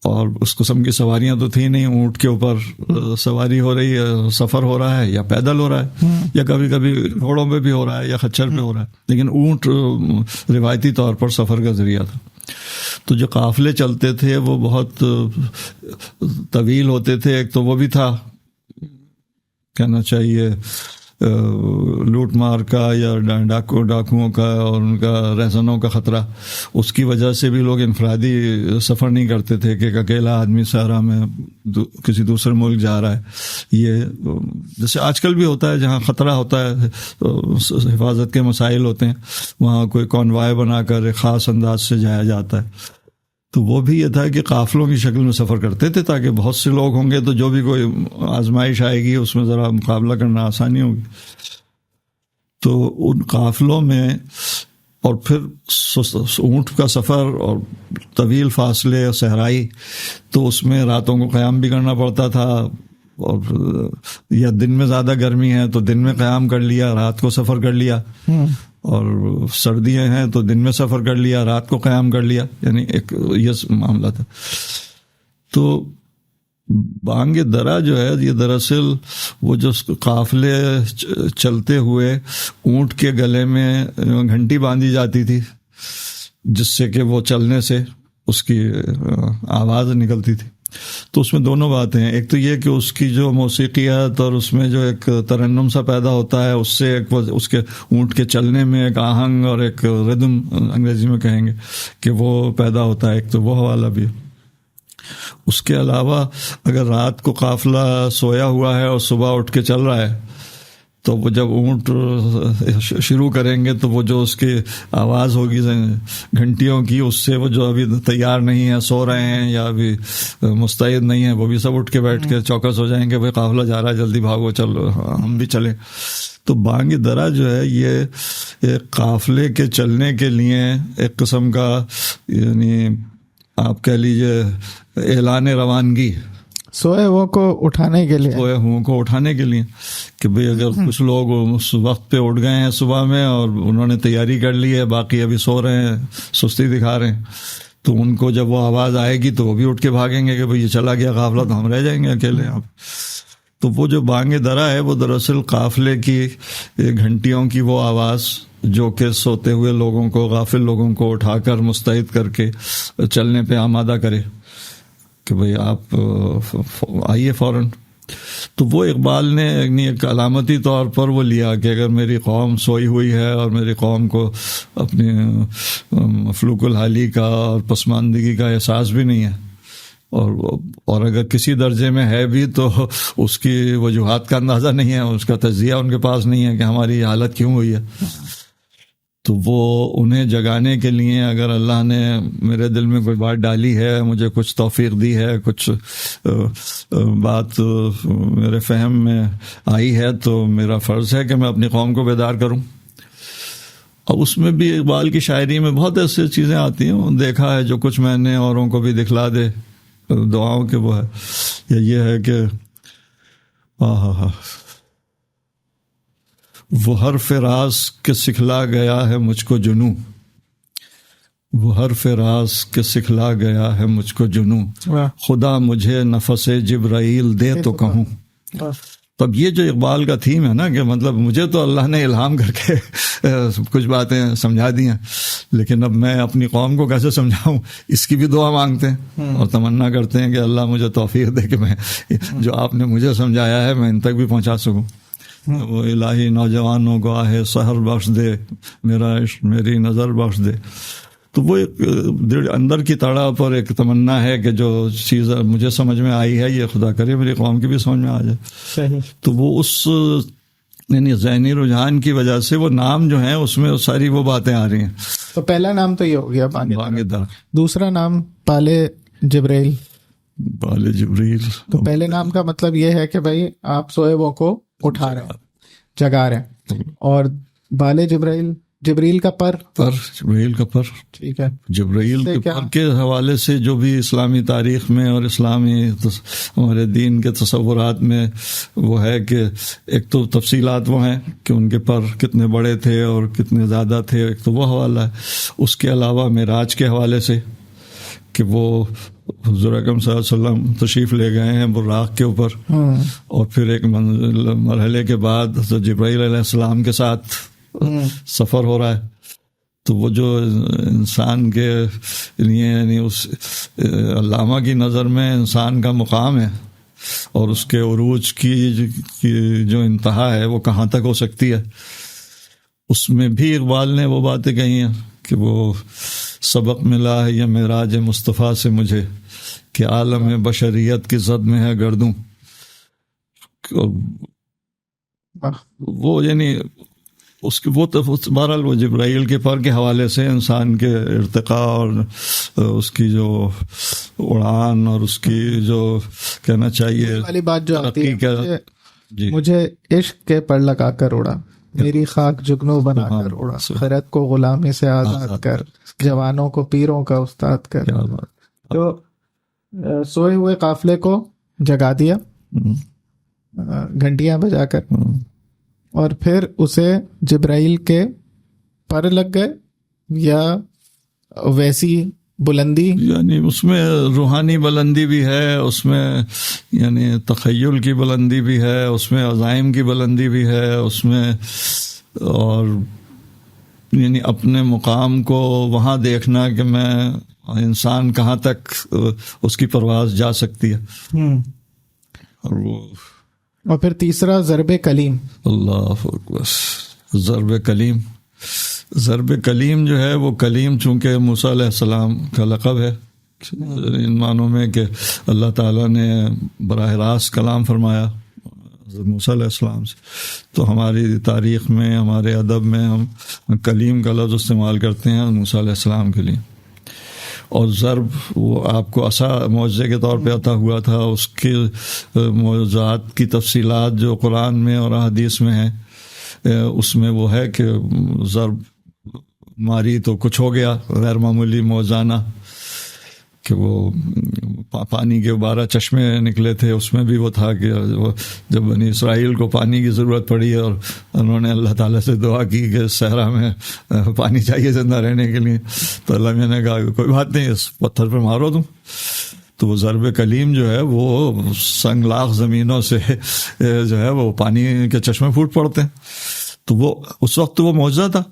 اور اس قسم کی سواریاں تو تھی نہیں، اونٹ کے اوپر سواری ہو رہی ہے، سفر ہو رہا ہے، یا پیدل ہو رہا ہے، یا کبھی کبھی گھوڑوں پہ بھی ہو رہا ہے یا خچر پہ ہو رہا ہے، لیکن اونٹ روایتی طور پر سفر کا ذریعہ تھا. تو جو قافلے چلتے تھے وہ بہت طویل ہوتے تھے. ایک تو وہ بھی تھا کہنا چاہیے لوٹ مار کا یا ڈاکوؤں کا اور ان کا رہزنوں کا خطرہ، اس کی وجہ سے بھی لوگ انفرادی سفر نہیں کرتے تھے کہ ایک اکیلا آدمی صحرا میں کسی دوسرے ملک جا رہا ہے. یہ جیسے آج کل بھی ہوتا ہے، جہاں خطرہ ہوتا ہے، حفاظت کے مسائل ہوتے ہیں، وہاں کوئی کانوائے بنا کر ایک خاص انداز سے جایا جاتا ہے. تو وہ بھی یہ تھا کہ قافلوں کی شکل میں سفر کرتے تھے تاکہ بہت سے لوگ ہوں گے تو جو بھی کوئی آزمائش آئے گی اس میں ذرا مقابلہ کرنا آسانی ہوگی. تو ان قافلوں میں اور پھر اونٹ کا سفر اور طویل فاصلے صحرائی، تو اس میں راتوں کو قیام بھی کرنا پڑتا تھا، اور یا دن میں زیادہ گرمی ہے تو دن میں قیام کر لیا، رات کو سفر کر لیا، اور سردیاں ہیں تو دن میں سفر کر لیا، رات کو قیام کر لیا، یعنی ایک یہ معاملہ تھا. تو بانگ درا جو ہے یہ دراصل وہ جو قافلے چلتے ہوئے اونٹ کے گلے میں گھنٹی باندھی جاتی تھی جس سے کہ وہ چلنے سے اس کی آواز نکلتی تھی. تو اس میں دونوں باتیں ہیں، ایک تو یہ کہ اس کی جو موسیقیات اور اس میں جو ایک ترنم سا پیدا ہوتا ہے، اس سے ایک اس کے اونٹ کے چلنے میں ایک آہنگ اور ایک ردم انگریزی میں کہیں گے کہ وہ پیدا ہوتا ہے. ایک تو وہ حوالہ بھی. اس کے علاوہ اگر رات کو قافلہ سویا ہوا ہے اور صبح اٹھ کے چل رہا ہے تو وہ جب اونٹ شروع کریں گے تو وہ جو اس کی آواز ہوگی گھنٹیوں کی، اس سے وہ جو ابھی تیار نہیں ہے، سو رہے ہیں یا ابھی مستعد نہیں ہیں، وہ بھی سب اٹھ کے بیٹھ کے چوکس ہو جائیں گے، بھائی قافلہ جا رہا ہے، جلدی بھاگو، چلو ہم بھی چلیں۔ تو بانگ درا جو ہے یہ ایک قافلے کے چلنے کے لیے ایک قسم کا، یعنی آپ کہہ لیجئے اعلان روانگی، سوئے ہو کو اٹھانے کے لیے، سوئے ہوں کو اٹھانے کے لیے، کہ بھئی اگر کچھ لوگ اس وقت پہ اٹھ گئے ہیں صبح میں اور انہوں نے تیاری کر لی ہے، باقی ابھی سو رہے ہیں، سستی دکھا رہے ہیں، تو ان کو جب وہ آواز آئے گی تو وہ بھی اٹھ کے بھاگیں گے کہ بھئی یہ چلا گیا قافلہ، تو ہم رہ جائیں گے اکیلے آپ۔ تو وہ جو بانگ درا ہے وہ دراصل قافلے کی گھنٹیوں کی وہ آواز جو کہ سوتے ہوئے لوگوں کو، غافل لوگوں کو اٹھا کر مستعد کر کے چلنے پہ آمادہ کرے کہ بھئی آپ آئیے فوراً۔ تو وہ اقبال نے ایک علامتی طور پر وہ لیا کہ اگر میری قوم سوئی ہوئی ہے اور میری قوم کو اپنی مفلوق الحالی کا اور پسماندگی کا احساس بھی نہیں ہے، اور اگر کسی درجے میں ہے بھی تو اس کی وجوہات کا اندازہ نہیں ہے، اس کا تجزیہ ان کے پاس نہیں ہے کہ ہماری یہ حالت کیوں ہوئی ہے، تو وہ انہیں جگانے کے لیے اگر اللہ نے میرے دل میں کوئی بات ڈالی ہے، مجھے کچھ توفیق دی ہے، کچھ بات میرے فہم میں آئی ہے، تو میرا فرض ہے کہ میں اپنی قوم کو بیدار کروں۔ اور اس میں بھی اقبال کی شاعری میں بہت ایسی چیزیں آتی ہیں، دیکھا ہے جو کچھ میں نے اوروں کو بھی دکھلا دے دعاؤں کے وہ ہے، یا یہ ہے کہ وہ ہر فراز کے سکھلا گیا ہے مجھ کو جنوں، وہ ہر فراز کے سکھلا گیا ہے مجھ کو جنوں، خدا مجھے نفس جبرائیل دے تو کہوں۔ تب یہ جو اقبال کا تھیم ہے نا کہ مطلب مجھے تو اللہ نے الہام کر کے کچھ باتیں سمجھا دی ہیں، لیکن اب میں اپنی قوم کو کیسے سمجھاؤں، اس کی بھی دعا مانگتے ہیں اور تمنا کرتے ہیں کہ اللہ مجھے توفیق دے کہ میں جو آپ نے مجھے سمجھایا ہے میں ان تک بھی پہنچا سکوں۔ وہ الہی نوجوانوں کو آہے سحر بخش دے، میرا عشق میری نظر بخش دے۔ تو وہ ایک اندر کی تڑپ اور ایک تمنا ہے کہ جو چیز مجھے سمجھ میں آئی ہے یہ خدا کرے میری قوم کی بھی سمجھ میں آ جائے۔ تو وہ اس یعنی ذہنی رجحان کی وجہ سے وہ نام جو ہیں اس میں ساری وہ باتیں آ رہی ہیں۔ تو پہلا نام تو یہ ہو گیا بانگ درا، دوسرا نام پالے جبرائیل۔ پالے جبریل، تو پہلے نام کا مطلب یہ ہے کہ بھائی آپ سوئے وہ کو اٹھا رہے ہیں، جگا رہے ہیں، اور بالے جبرائیل، جبریل کا پر جبرائیل کا پر، ٹھیک ہے، جبرائیل کے پر کے حوالے سے جو بھی اسلامی تاریخ میں اور اسلامی ہمارے دین کے تصورات میں وہ ہے کہ ایک تو تفصیلات وہ ہیں کہ ان کے پر کتنے بڑے تھے اور کتنے زیادہ تھے، ایک تو وہ حوالہ ہے۔ اس کے علاوہ معراج کے حوالے سے کہ وہ حضور اکرم صلی اللہ علیہ وسلم تشریف لے گئے ہیں براق کے اوپر، اور پھر ایک مرحلے کے بعد جبرائیل علیہ السلام کے ساتھ سفر ہو رہا ہے۔ تو وہ جو انسان کے لیے یعنی اس علامہ کی نظر میں انسان کا مقام ہے اور اس کے عروج کی جو انتہا ہے وہ کہاں تک ہو سکتی ہے، اس میں بھی اقبال نے وہ باتیں کہی ہیں کہ وہ سبق ملا ہے یہ معراج مصطفیٰ سے مجھے کہ عالم بشریت کی زد میں ہے گردوں۔ وہ یعنی اس کی وہ بہرحال وہ جبرائیل کے پر کے حوالے سے انسان کے ارتقاء اور اس کی جو اڑان اور اس کی جو کہنا چاہیے والی بات جو آتی ہے، مجھے عشق کے پر لگا کر اڑا، میری خاک جگنو بنا کر اڑا، خرد کو غلامی سے آزاد کر، جوانوں کو پیروں کا استاد کر۔ تو سوئے ہوئے قافلے کو جگا دیا گھنٹیاں بجا کر، اور پھر اسے جبرائیل کے پر لگ گئے یا ویسی بلندی، یعنی اس میں روحانی بلندی بھی ہے، اس میں یعنی تخیل کی بلندی بھی ہے، اس میں عزائم کی بلندی بھی ہے، اس میں اور یعنی اپنے مقام کو وہاں دیکھنا کہ میں انسان کہاں تک اس کی پرواز جا سکتی ہے۔ اور پھر تیسرا ضرب کلیم، اللہ اکبر، ضرب کلیم۔ ضرب کلیم جو ہے وہ کلیم چونکہ موسیٰ علیہ السلام کا لقب ہے ان معنوں میں کہ اللہ تعالیٰ نے براہ راست کلام فرمایا حضرت موسیٰ علیہ السلام سے. تو ہماری تاریخ میں، ہمارے ادب میں ہم کلیم کا لفظ استعمال کرتے ہیں موسیٰ علیہ السلام کے لیے. اور ضرب وہ آپ کو عصا معجزے کے طور پہ عطا ہوا تھا. اس کے معجزات کی تفصیلات جو قرآن میں اور حدیث میں ہیں، اس میں وہ ہے کہ ضرب ماری تو کچھ ہو گیا، غیر معمولی موزانہ، کہ وہ پانی کے 12 چشمے نکلے تھے. اس میں بھی وہ تھا کہ جب بنی اسرائیل کو پانی کی ضرورت پڑی اور انہوں نے اللہ تعالیٰ سے دعا کی کہ صحرا میں پانی چاہیے زندہ رہنے کے لیے، تو اللہ نے کہا کہ کوئی بات نہیں، اس پتھر پہ مارو تم. تو وہ ضرب کلیم جو ہے وہ سنگ لاخ زمینوں سے جو ہے وہ پانی کے چشمے پھوٹ پڑتے ہیں. تو وہ اس وقت وہ معجزہ تھا.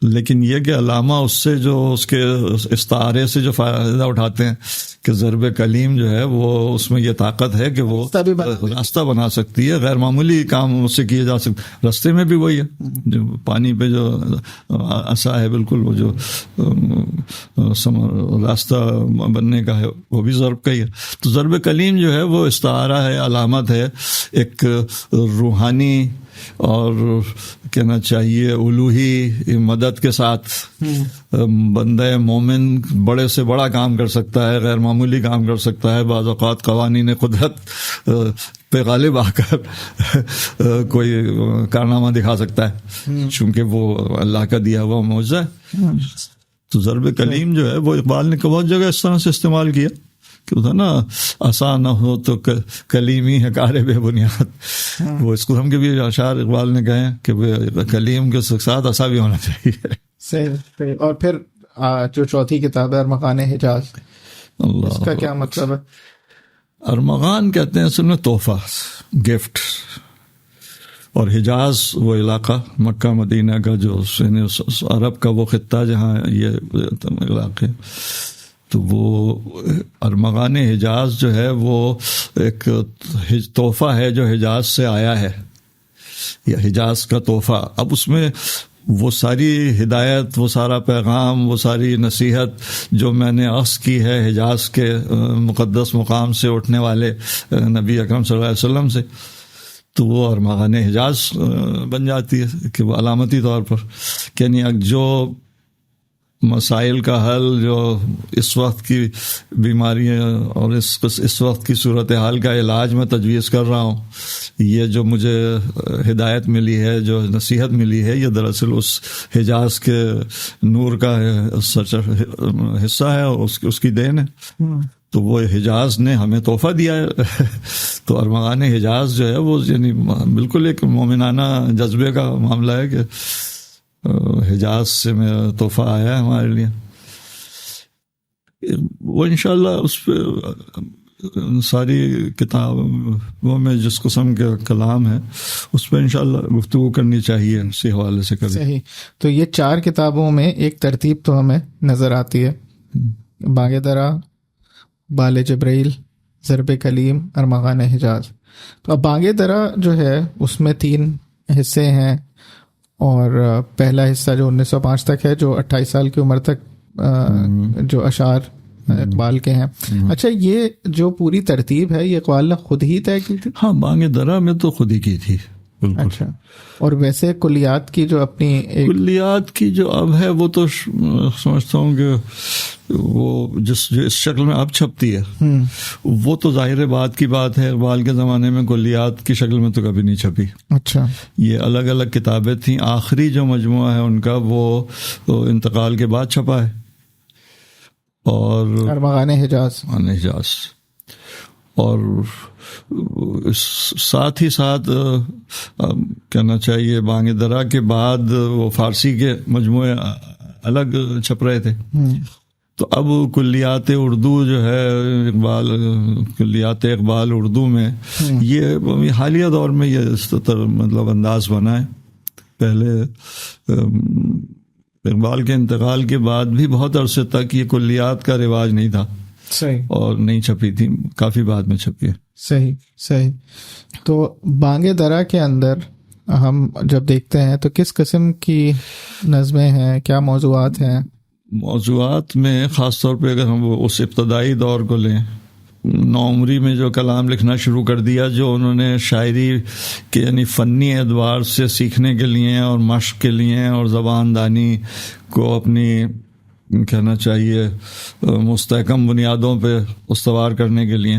لیکن یہ کہ علامہ اس سے جو اس کے استعارے سے جو فائدہ اٹھاتے ہیں کہ ضرب کلیم جو ہے وہ اس میں یہ طاقت ہے کہ وہ راستہ بنا سکتی ہے، غیر معمولی کام اس سے کیے جا سکتے. راستے میں بھی وہی ہے، جو پانی پہ جو عصا ہے بالکل وہ جو راستہ بننے کا ہے وہ بھی ضرب کا ہی ہے. تو ضرب کلیم جو ہے وہ استعارہ ہے، علامت ہے ایک روحانی اور کہنا چاہیے الوہی مدد کے ساتھ بندہ مومن بڑے سے بڑا کام کر سکتا ہے، غیر معمولی کام کر سکتا ہے. بعض اوقات قوانین قدرت پہ غالب آ کر کوئی کارنامہ دکھا سکتا ہے، چونکہ وہ اللہ کا دیا ہوا معجزہ ہے. تو ضرب کلیم جو ہے وہ اقبال نے بہت جگہ اس طرح سے استعمال کیا کہ تھا نا، آسان نہ ہو تو کلیمی ہے کار بے بنیاد. وہ اس قسم کے بھی اشعار اقبال نے کہے کہ کلیم کے ساتھ عصا بھی ہونا چاہیے. صحیح. اور پھر جو چوتھی کتاب ہے ارمغان حجاز، اس کا کیا مطلب ہے؟ ارمغان کہتے ہیں اصل میں تحفہ، گفٹ. اور حجاز وہ علاقہ مکہ مدینہ کا جو عرب کا وہ خطہ جہاں یہ علاقے، تو وہ ارمغان حجاز جو ہے وہ ایک تحفہ ہے جو حجاز سے آیا ہے، یا حجاز کا تحفہ. اب اس میں وہ ساری ہدایت، وہ سارا پیغام، وہ ساری نصیحت جو میں نے عرض کی ہے حجاز کے مقدس مقام سے اٹھنے والے نبی اکرم صلی اللہ علیہ وسلم سے، تو وہ ارمغان حجاز بن جاتی ہے کہ وہ علامتی طور پر یعنی جو مسائل کا حل جو اس وقت کی بیماریاں اور اس وقت کی صورتحال کا علاج میں تجویز کر رہا ہوں، یہ جو مجھے ہدایت ملی ہے، جو نصیحت ملی ہے، یہ دراصل اس حجاز کے نور کا حصہ ہے، اس کی دین ہے. تو وہ حجاز نے ہمیں تحفہ دیا ہے. تو ارمغان حجاز جو ہے وہ یعنی بالکل ایک مومنانہ جذبے کا معاملہ ہے کہ حجاز سے میں تحفہ آیا ہے ہمارے لیے. وہ انشاءاللہ اس پہ ساری کتابوں میں جس قسم کا کلام ہے اس پہ انشاءاللہ گفتگو کرنی چاہیے اسی حوالے سے کبھی. صحیح. تو یہ 4 کتابوں میں ایک ترتیب تو ہمیں نظر آتی ہے، بانگ درا، بال جبرائیل، ضرب کلیم، ارمغان حجاز. تو اب بانگ درا جو ہے اس میں 3 حصے ہیں، اور پہلا حصہ جو 1905 تک ہے، جو 28 سال کی عمر تک جو اشعار اقبال کے ہیں. اچھا، یہ جو پوری ترتیب ہے یہ اقبال نے خود ہی طے کی تھی؟ ہاں، بانگ درا میں تو خود ہی کی تھی بالکل. اچھا. اور ویسے کلیات کی جو اپنی کلیات کی جو اب ہے وہ تو سمجھتا ہوں کہ وہ جو اس شکل میں اب چھپتی ہے وہ تو ظاہر بات کی بات ہے. اقبال کے زمانے میں کلیات کی شکل میں تو کبھی نہیں چھپی. اچھا. یہ الگ الگ کتابیں تھیں. آخری جو مجموعہ ہے ان کا وہ انتقال کے بعد چھپا ہے. اور ارمغان حجاز اور ساتھ ہی ساتھ کہنا چاہیے بانگ درا کے بعد وہ فارسی کے مجموعے الگ چھپ رہے تھے. تو اب کلیات اردو جو ہے کلیات اقبال اردو میں یہ حالیہ دور میں یہ مطلب انداز بنا ہے. پہلے اقبال کے انتقال کے بعد بھی بہت عرصے تک یہ کلیات کا رواج نہیں تھا. صحیح. اور نہیں چھپی تھی، کافی بعد میں چھپی ہے. صحیح. تو بانگ درا کے اندر ہم جب دیکھتے ہیں تو کس قسم کی نظمیں ہیں، کیا موضوعات ہیں؟ موضوعات میں خاص طور پہ اگر ہم اس ابتدائی دور کو لیں، نوعمری میں جو کلام لکھنا شروع کر دیا، جو انہوں نے شاعری کے یعنی فنی اعتبار سے سیکھنے کے لیے اور مشق کے لیے اور زبان دانی کو اپنی کہنا چاہیے مستحکم بنیادوں پہ استوار کرنے کے لیے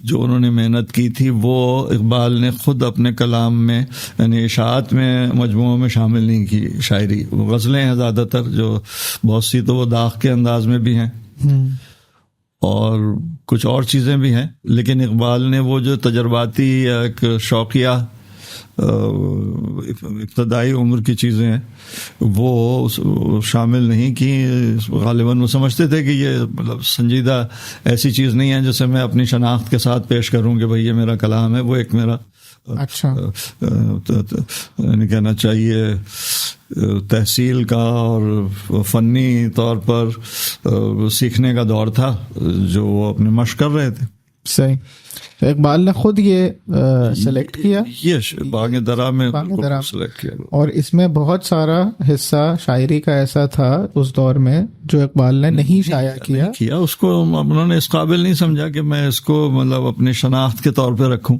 جو انہوں نے محنت کی تھی، وہ اقبال نے خود اپنے کلام میں یعنی اشاعت میں مجموعوں میں شامل نہیں کی. شاعری غزلیں ہیں زیادہ تر، جو بہت سی تو وہ داغ کے انداز میں بھی ہیں اور کچھ اور چیزیں بھی ہیں، لیکن اقبال نے وہ جو تجرباتی یا ایک شوقیہ ابتدائی عمر کی چیزیں ہیں وہ شامل نہیں کی. غالباً وہ سمجھتے تھے کہ یہ مطلب سنجیدہ ایسی چیز نہیں ہے جسے میں اپنی شناخت کے ساتھ پیش کروں کہ بھئی یہ میرا کلام ہے. وہ ایک میرا اچھا کہنا چاہیے تحصیل کا اور فنی طور پر سیکھنے کا دور تھا جو وہ اپنے مشق کر رہے تھے. صحیح. اقبال نے خود یہ سلیکٹ کیا، یہ باغ درا میں سلیکٹ کیا، اور اس میں بہت سارا حصہ شاعری کا ایسا تھا اس دور میں جو اقبال نے نہیں شائع کیا. اس کو انہوں نے اس قابل نہیں سمجھا کہ میں اس کو مطلب اپنی شناخت کے طور پہ رکھوں.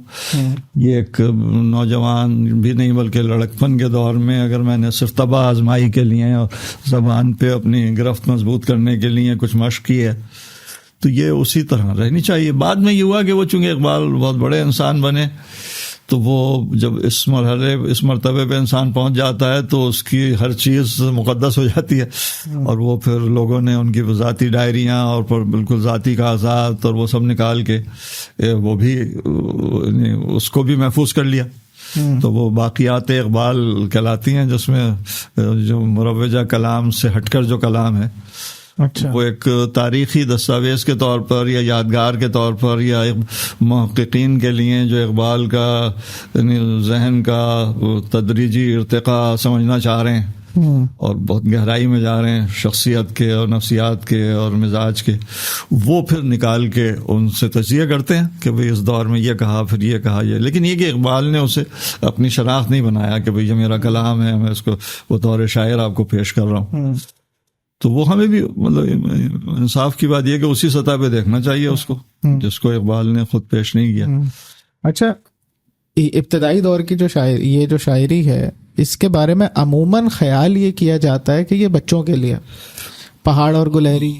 یہ ایک نوجوان بھی نہیں بلکہ لڑکپن کے دور میں اگر میں نے صرف طبع آزمائی کے لیے اور زبان پہ اپنی گرفت مضبوط کرنے کے لیے کچھ مشق کی ہے تو یہ اسی طرح رہنی چاہیے. بعد میں یہ ہوا کہ وہ چونکہ اقبال بہت بڑے انسان بنے تو وہ جب اس مرتبے پہ انسان پہنچ جاتا ہے تو اس کی ہر چیز مقدس ہو جاتی ہے، اور وہ پھر لوگوں نے ان کی ذاتی ڈائریاں اور پر بالکل ذاتی کاغذات اور وہ سب نکال کے وہ بھی اس کو بھی محفوظ کر لیا. تو وہ باقیات اقبال کہلاتی ہیں جس میں جو مروجہ کلام سے ہٹ کر جو کلام ہے وہ ایک تاریخی دستاویز کے طور پر یا یادگار کے طور پر یا محققین کے لیے جو اقبال کا ذہن کا تدریجی ارتقاء سمجھنا چاہ رہے ہیں اور بہت گہرائی میں جا رہے ہیں شخصیت کے اور نفسیات کے اور مزاج کے، وہ پھر نکال کے ان سے تجزیہ کرتے ہیں کہ بھئی اس دور میں یہ کہا پھر یہ کہا یہ. لیکن یہ کہ اقبال نے اسے اپنی شناخت نہیں بنایا کہ بھئی یہ میرا کلام ہے، میں اس کو بطور شاعر آپ کو پیش کر رہا ہوں. تو وہ ہمیں بھی مطلب انصاف کی بات یہ کہ اسی سطح پہ دیکھنا چاہیے اس کو جس کو اقبال نے خود پیش نہیں کیا. اچھا، ابتدائی دور کی جو شاعری ہے اس کے بارے میں عموماً خیال یہ کیا جاتا ہے کہ یہ بچوں کے لیے، پہاڑ اور گلہری،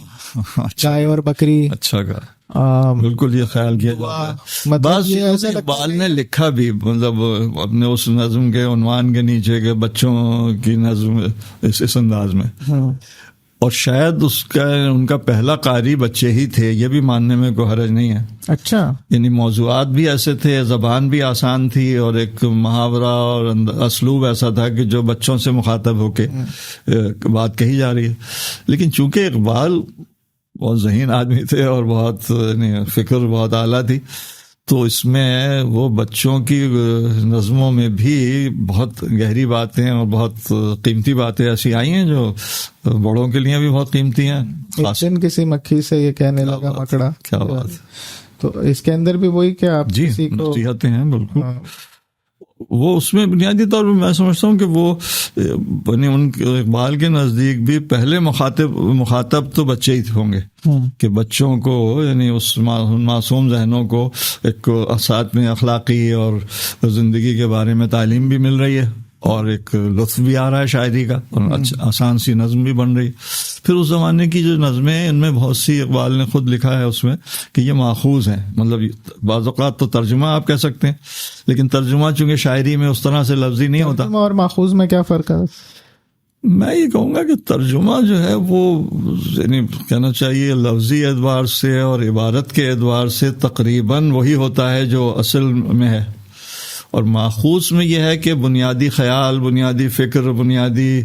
گائے اور بکری. اچھا کہا، بالکل یہ خیال کیا جاتا ہے. بعض اقبال نے لکھا بھی مطلب اپنے اس نظم کے عنوان کے نیچے کہ بچوں کی نظم اس انداز میں، اور شاید ان کا پہلا قاری بچے ہی تھے، یہ بھی ماننے میں کوئی حرج نہیں ہے. اچھا، یعنی موضوعات بھی ایسے تھے، زبان بھی آسان تھی اور ایک محاورہ اور اسلوب ایسا تھا کہ جو بچوں سے مخاطب ہو کے بات کہی جا رہی ہے. لیکن چونکہ اقبال بہت ذہین آدمی تھے اور بہت فکر بہت اعلیٰ تھی تو اس میں وہ بچوں کی نظموں میں بھی بہت گہری باتیں اور بہت قیمتی باتیں ایسی آئی ہیں جو بڑوں کے لیے بھی بہت قیمتی ہیں. ایک دن کسی مکھی سے یہ کہنے لگا مکڑا، کیا بات. تو اس کے اندر بھی وہی کہ آپ کسی کو نصیحتیں ہیں. بالکل وہ اس میں بنیادی طور پر میں سمجھتا ہوں کہ وہ ان اقبال کے نزدیک بھی پہلے مخاطب تو بچے ہی ہوں گے کہ بچوں کو یعنی اس معصوم ذہنوں کو ایک ساتھ میں اخلاقی اور زندگی کے بارے میں تعلیم بھی مل رہی ہے اور ایک لطف بھی آ رہا ہے شاعری کا اور آسان سی نظم بھی بن رہی. پھر اس زمانے کی جو نظمیں ہیں ان میں بہت سی اقبال نے خود لکھا ہے اس میں کہ یہ ماخوذ ہیں، مطلب بعض اوقات تو ترجمہ آپ کہہ سکتے ہیں لیکن ترجمہ چونکہ شاعری میں اس طرح سے لفظی نہیں ہوتا. اور ماخوذ میں کیا فرق ہے؟ میں یہ کہوں گا کہ ترجمہ جو ہے وہ یعنی کہنا چاہیے لفظی اعتبار سے اور عبارت کے اعتبار سے تقریباً وہی ہوتا ہے جو اصل میں ہے، اور ماخوذ میں یہ ہے کہ بنیادی خیال، بنیادی فکر، بنیادی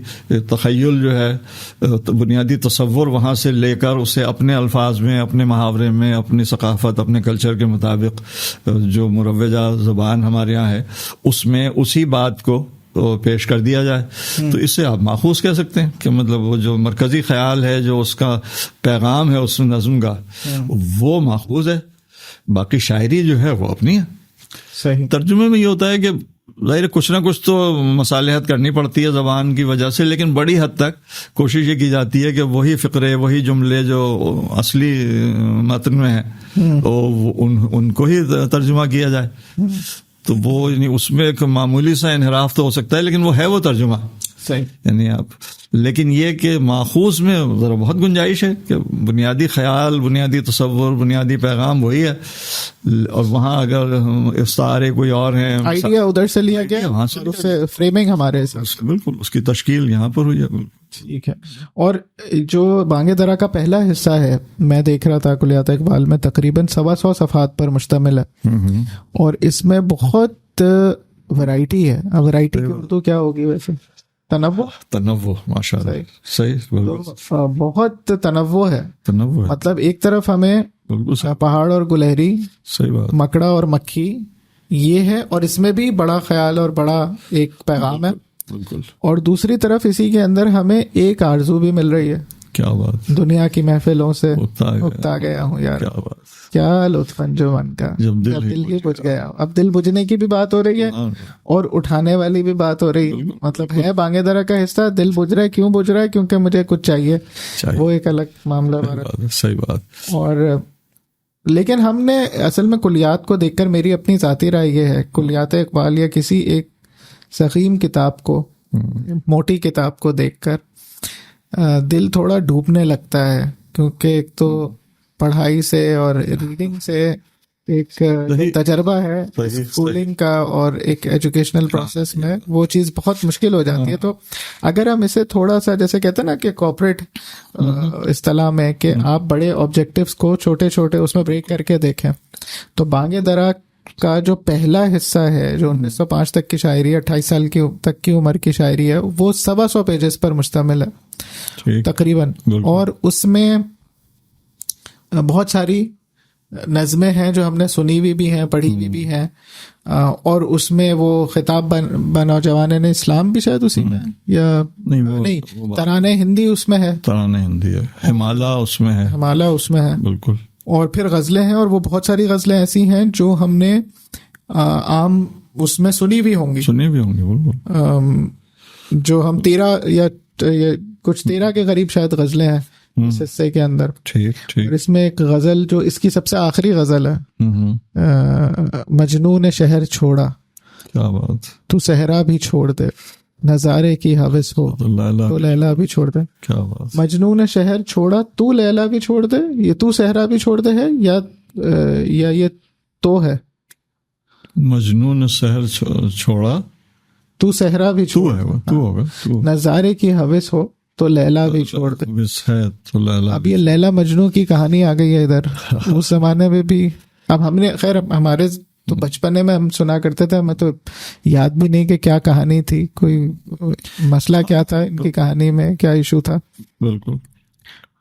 تخیل جو ہے، بنیادی تصور وہاں سے لے کر اسے اپنے الفاظ میں، اپنے محاورے میں، اپنی ثقافت، اپنے کلچر کے مطابق جو مروجہ زبان ہمارے یہاں ہے اس میں اسی بات کو پیش کر دیا جائے. تو اس سے آپ ماخوذ کہہ سکتے ہیں کہ مطلب وہ جو مرکزی خیال ہے، جو اس کا پیغام ہے اس نظم کا، وہ ماخوذ ہے، باقی شاعری جو ہے وہ اپنی ہے. صحیح. ترجمے میں یہ ہوتا ہے کہ ظاہر کچھ نہ کچھ تو مصالحت کرنی پڑتی ہے زبان کی وجہ سے، لیکن بڑی حد تک کوشش یہ کی جاتی ہے کہ وہی فقرے، وہی جملے جو اصلی متن میں ہیں ان کو ہی ترجمہ کیا جائے. تو وہ یعنی اس میں ایک معمولی سا انحراف تو ہو سکتا ہے، لیکن وہ ہے وہ ترجمہ صحیح. یعنی لیکن یہ کہ ماخوذ میں ذرا بہت گنجائش ہے کہ بنیادی خیال، بنیادی تصور، بنیادی پیغام وہی ہے، اور وہاں اگر استعارے کوئی اور ہیں، آئیڈیا ادھر سے لیا گیا، وہاں سے اس سے فریمنگ ہمارے بالکل اس کی تشکیل یہاں پر ہوئی ہے. ٹھیک ہے. اور جو بانگ درا کا پہلا حصہ ہے، میں دیکھ رہا تھا کلیات اقبال میں، تقریباً 125 صفحات پر مشتمل ہے، اور اس میں بہت ورائٹی ہے. ورائٹی کی اردو کیا ہوگی ویسے؟ تنوع. ماشاء اللہ، صحیح. بہت تنوع ہے. مطلب ایک طرف ہمیں پہاڑ اور گلہری، صحیح بات، مکڑا اور مکھی، یہ ہے، اور اس میں بھی بڑا خیال اور بڑا ایک پیغام ہے. بالکل. اور دوسری طرف اسی کے اندر ہمیں ایک آرزو بھی مل رہی ہے. کیا بات. دنیا کی محفلوں سے اکتا گیا ہوں یار، کیا لطف انجمن کا، جب دل ہی بجھ گیا. اب دل بجھنے کی بھی بات ہو رہی ہے اور اٹھانے والی بھی بات ہو رہی ہے. مطلب ہے بانگ درا کا حصہ دل بجھ رہا ہے. کیوں بجھ رہا ہے؟ کیونکہ مجھے کچھ چاہیے، وہ ایک الگ معاملہ. صحیح بات. اور لیکن ہم نے اصل میں کلیات کو دیکھ کر، میری اپنی ذاتی رائے یہ ہے، کلیات اقبال یا کسی ایک ضخیم کتاب کو، موٹی کتاب کو دیکھ کر دل تھوڑا ڈوبنے لگتا ہے، کیونکہ ایک تو پڑھائی سے اور ریڈنگ سے ایک تجربہ ہے اسکولنگ کا اور ایک ایجوکیشنل پروسیس میں، وہ چیز بہت مشکل ہو جاتی ہے. تو اگر ہم اسے تھوڑا سا، جیسے کہتے ہیں نا کہ کوآپریٹ اصطلاح میں، کہ آپ بڑے آبجیکٹیوز کو چھوٹے چھوٹے اس میں بریک کر کے دیکھیں، تو بانگ درا کا جو پہلا حصہ ہے، جو 1905 تک کی شاعری ہے، 28 سال کی تک کی عمر کی شاعری ہے، وہ 125 پیجز پر مشتمل ہے تقریباً. اور اس میں بہت ساری نظمیں ہیں جو ہم نے سنی ہوئی بھی ہیں، پڑھی ہوئی بھی ہیں، اور اس میں وہ خطاب نوجوان اسلام بھی شاید اسی میں، یا نہیں، ترانے ہندی اس میں ہے، ترانے ہندی ہے، ہمالا اس میں ہے، ہمالا اس میں ہے، بالکل. اور پھر غزلیں ہیں، اور وہ بہت ساری غزلیں ایسی ہیں جو ہم نے عام اس میں سنی بھی ہوں گی، بالکل. جو ہم 13 یا کچھ 13 کے قریب شاید غزلیں ہیں اس حصے کے اندر. اور اس میں ایک غزل جو اس کی سب سے آخری غزل ہے، مجنون شہر چھوڑا، کیا بات، تو صحرا بھی چھوڑ دے، نظارے کی حوث ہو تو لیلا بھی چھوڑ دے. کیا بات. مجنون شہر چھوڑا، تو لیلا بھی چھوڑ دے، یہ تو صحرا بھی چھوڑ دے ہے، یا یہ تو ہے؟ مجنون شہر چھوڑا، تو صحرا بھی چھوڑ ہوگا، نظارے کی حوث ہو تو لیلا بھی چھوڑ دے. اب یہ لیلا مجنو کی کہانی آ گئی ہے ادھر. اس زمانے میں بھی، اب ہم نے خیر ہمارے تو بچپنے میں ہم سنا کرتے تھے، ہمیں تو یاد بھی نہیں کہ کیا کہانی تھی، کوئی مسئلہ کیا تھا ان کی کہانی میں، کیا ایشو تھا. بالکل.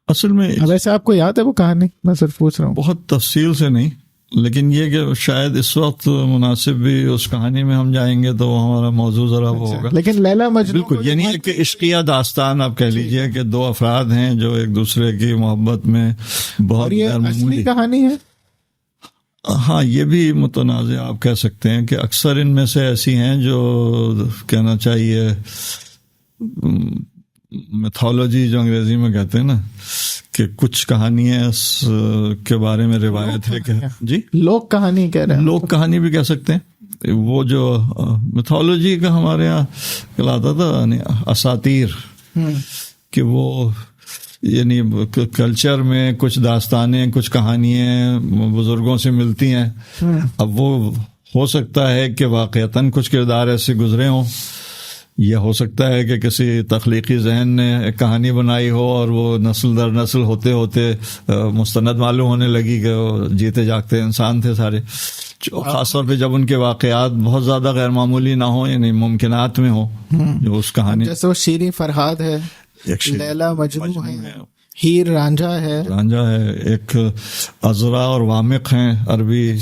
اصل میں ویسے آپ کو یاد ہے وہ کہانی؟ میں صرف پوچھ رہا ہوں. بہت تفصیل سے نہیں، لیکن یہ کہ شاید اس وقت مناسب بھی اس کہانی میں ہم جائیں گے تو ہمارا موضوع ذرا وہ ہوگا. لیکن لیلا مجنون بالکل، یعنی ایک عشقیہ داستان آپ کہہ لیجئے کہ دو افراد ہیں جو ایک دوسرے کی محبت میں بہت اصلی کہانی ہے. ہاں، یہ بھی متنازع آپ کہہ سکتے ہیں کہ اکثر ان میں سے ایسی ہیں جو کہنا چاہیے میتھولوجی جو انگریزی میں کہتے ہیں نا، کہ کچھ کہانیاں اس کے بارے میں روایت ہے کہ جی لوک کہانی کہہ رہے ہیں، لوک کہانی بھی کہہ سکتے ہیں. وہ جو میتھولوجی کا ہمارے یہاں کہلاتا تھا یعنی اساطیر، کہ وہ یعنی کلچر میں کچھ داستانیں، کچھ کہانیاں بزرگوں سے ملتی ہیں. اب وہ ہو سکتا ہے کہ واقعتاً کچھ کردار ایسے گزرے ہوں، یہ ہو سکتا ہے کہ کسی تخلیقی ذہن نے ایک کہانی بنائی ہو اور وہ نسل در نسل ہوتے ہوتے مستند معلوم ہونے لگی کہ وہ جیتے جاگتے انسان تھے سارے. خاص طور پہ جب ان کے واقعات بہت زیادہ غیر معمولی نہ ہوں، یعنی ممکنات میں ہوں، جو اس کہانی جیسے وہ شیریں فرہاد ہے، لیلا مجنو ہے، ہیر رانجھا ہے، ایک عذرا اور وامق ہیں عربی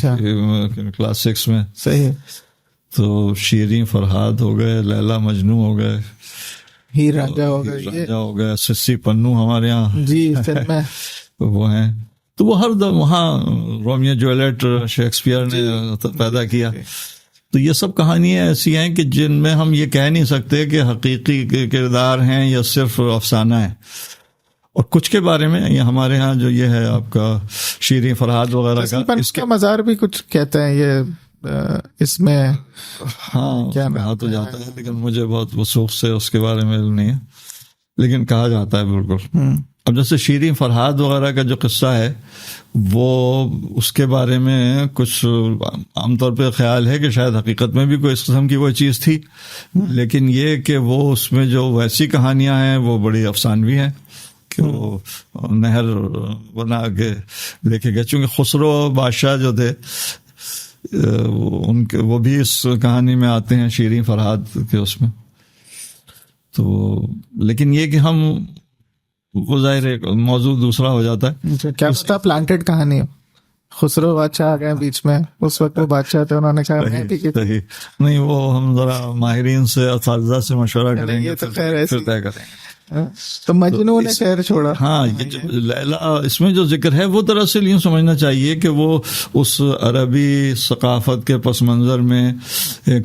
کلاس 6 میں. صحیح. تو شیریں فرہاد ہو گئے، لیلا مجنو ہو گئے، ہیر رانجھا ہو گئے، سسی پنو ہمارے یہاں جی فلم میں وہ ہیں. تو وہ ہر دم وہاں رومیو جولیٹ شیکسپیئر نے پیدا کیا. تو یہ سب کہانیاں ایسی ہیں کہ جن میں ہم یہ کہہ نہیں سکتے کہ حقیقی کردار ہیں یا صرف افسانہ ہے. اور کچھ کے بارے میں یہ ہمارے ہاں جو یہ ہے آپ کا شیریں فرہاد وغیرہ کا، اس کا مزار بھی کچھ کہتے ہیں یہ اس میں. ہاں کہا تو جاتا ہے، لیکن مجھے بہت وثوق سے اس کے بارے میں علم نہیں ہے، لیکن کہا جاتا ہے بالکل. اب جیسے شیریں فرہاد وغیرہ کا جو قصہ ہے وہ اس کے بارے میں کچھ عام طور پہ خیال ہے کہ شاید حقیقت میں بھی کوئی اس قسم کی کوئی چیز تھی، لیکن یہ کہ وہ اس میں جو ویسی کہانیاں ہیں وہ بڑی افسانوی ہیں کہ وہ نہر بنا کے دیکھے گئے. چونکہ خسرو بادشاہ جو تھے ان کے وہ بھی اس کہانی میں آتے ہیں شیریں فرہاد کے اس میں. تو لیکن یہ کہ ہم وہ ظاہر ہے موضوع دوسرا ہو جاتا ہے. کیا پتا پلانٹڈ کہانی ہو، خسرو بادشاہ آ گئے بیچ میں، اس وقت وہ بادشاہ تھے، انہوں نے کہا میں بھی صحیح نہیں، وہ ہم ذرا ماہرین سے اساتذہ سے مشورہ کریں گے پھر طے کریں گے. تو مجنون نے شہر چھوڑا. ہاں یہ جو لیلا اس میں جو ذکر ہے وہ دراصل یوں سمجھنا چاہیے کہ وہ اس عربی ثقافت کے پس منظر میں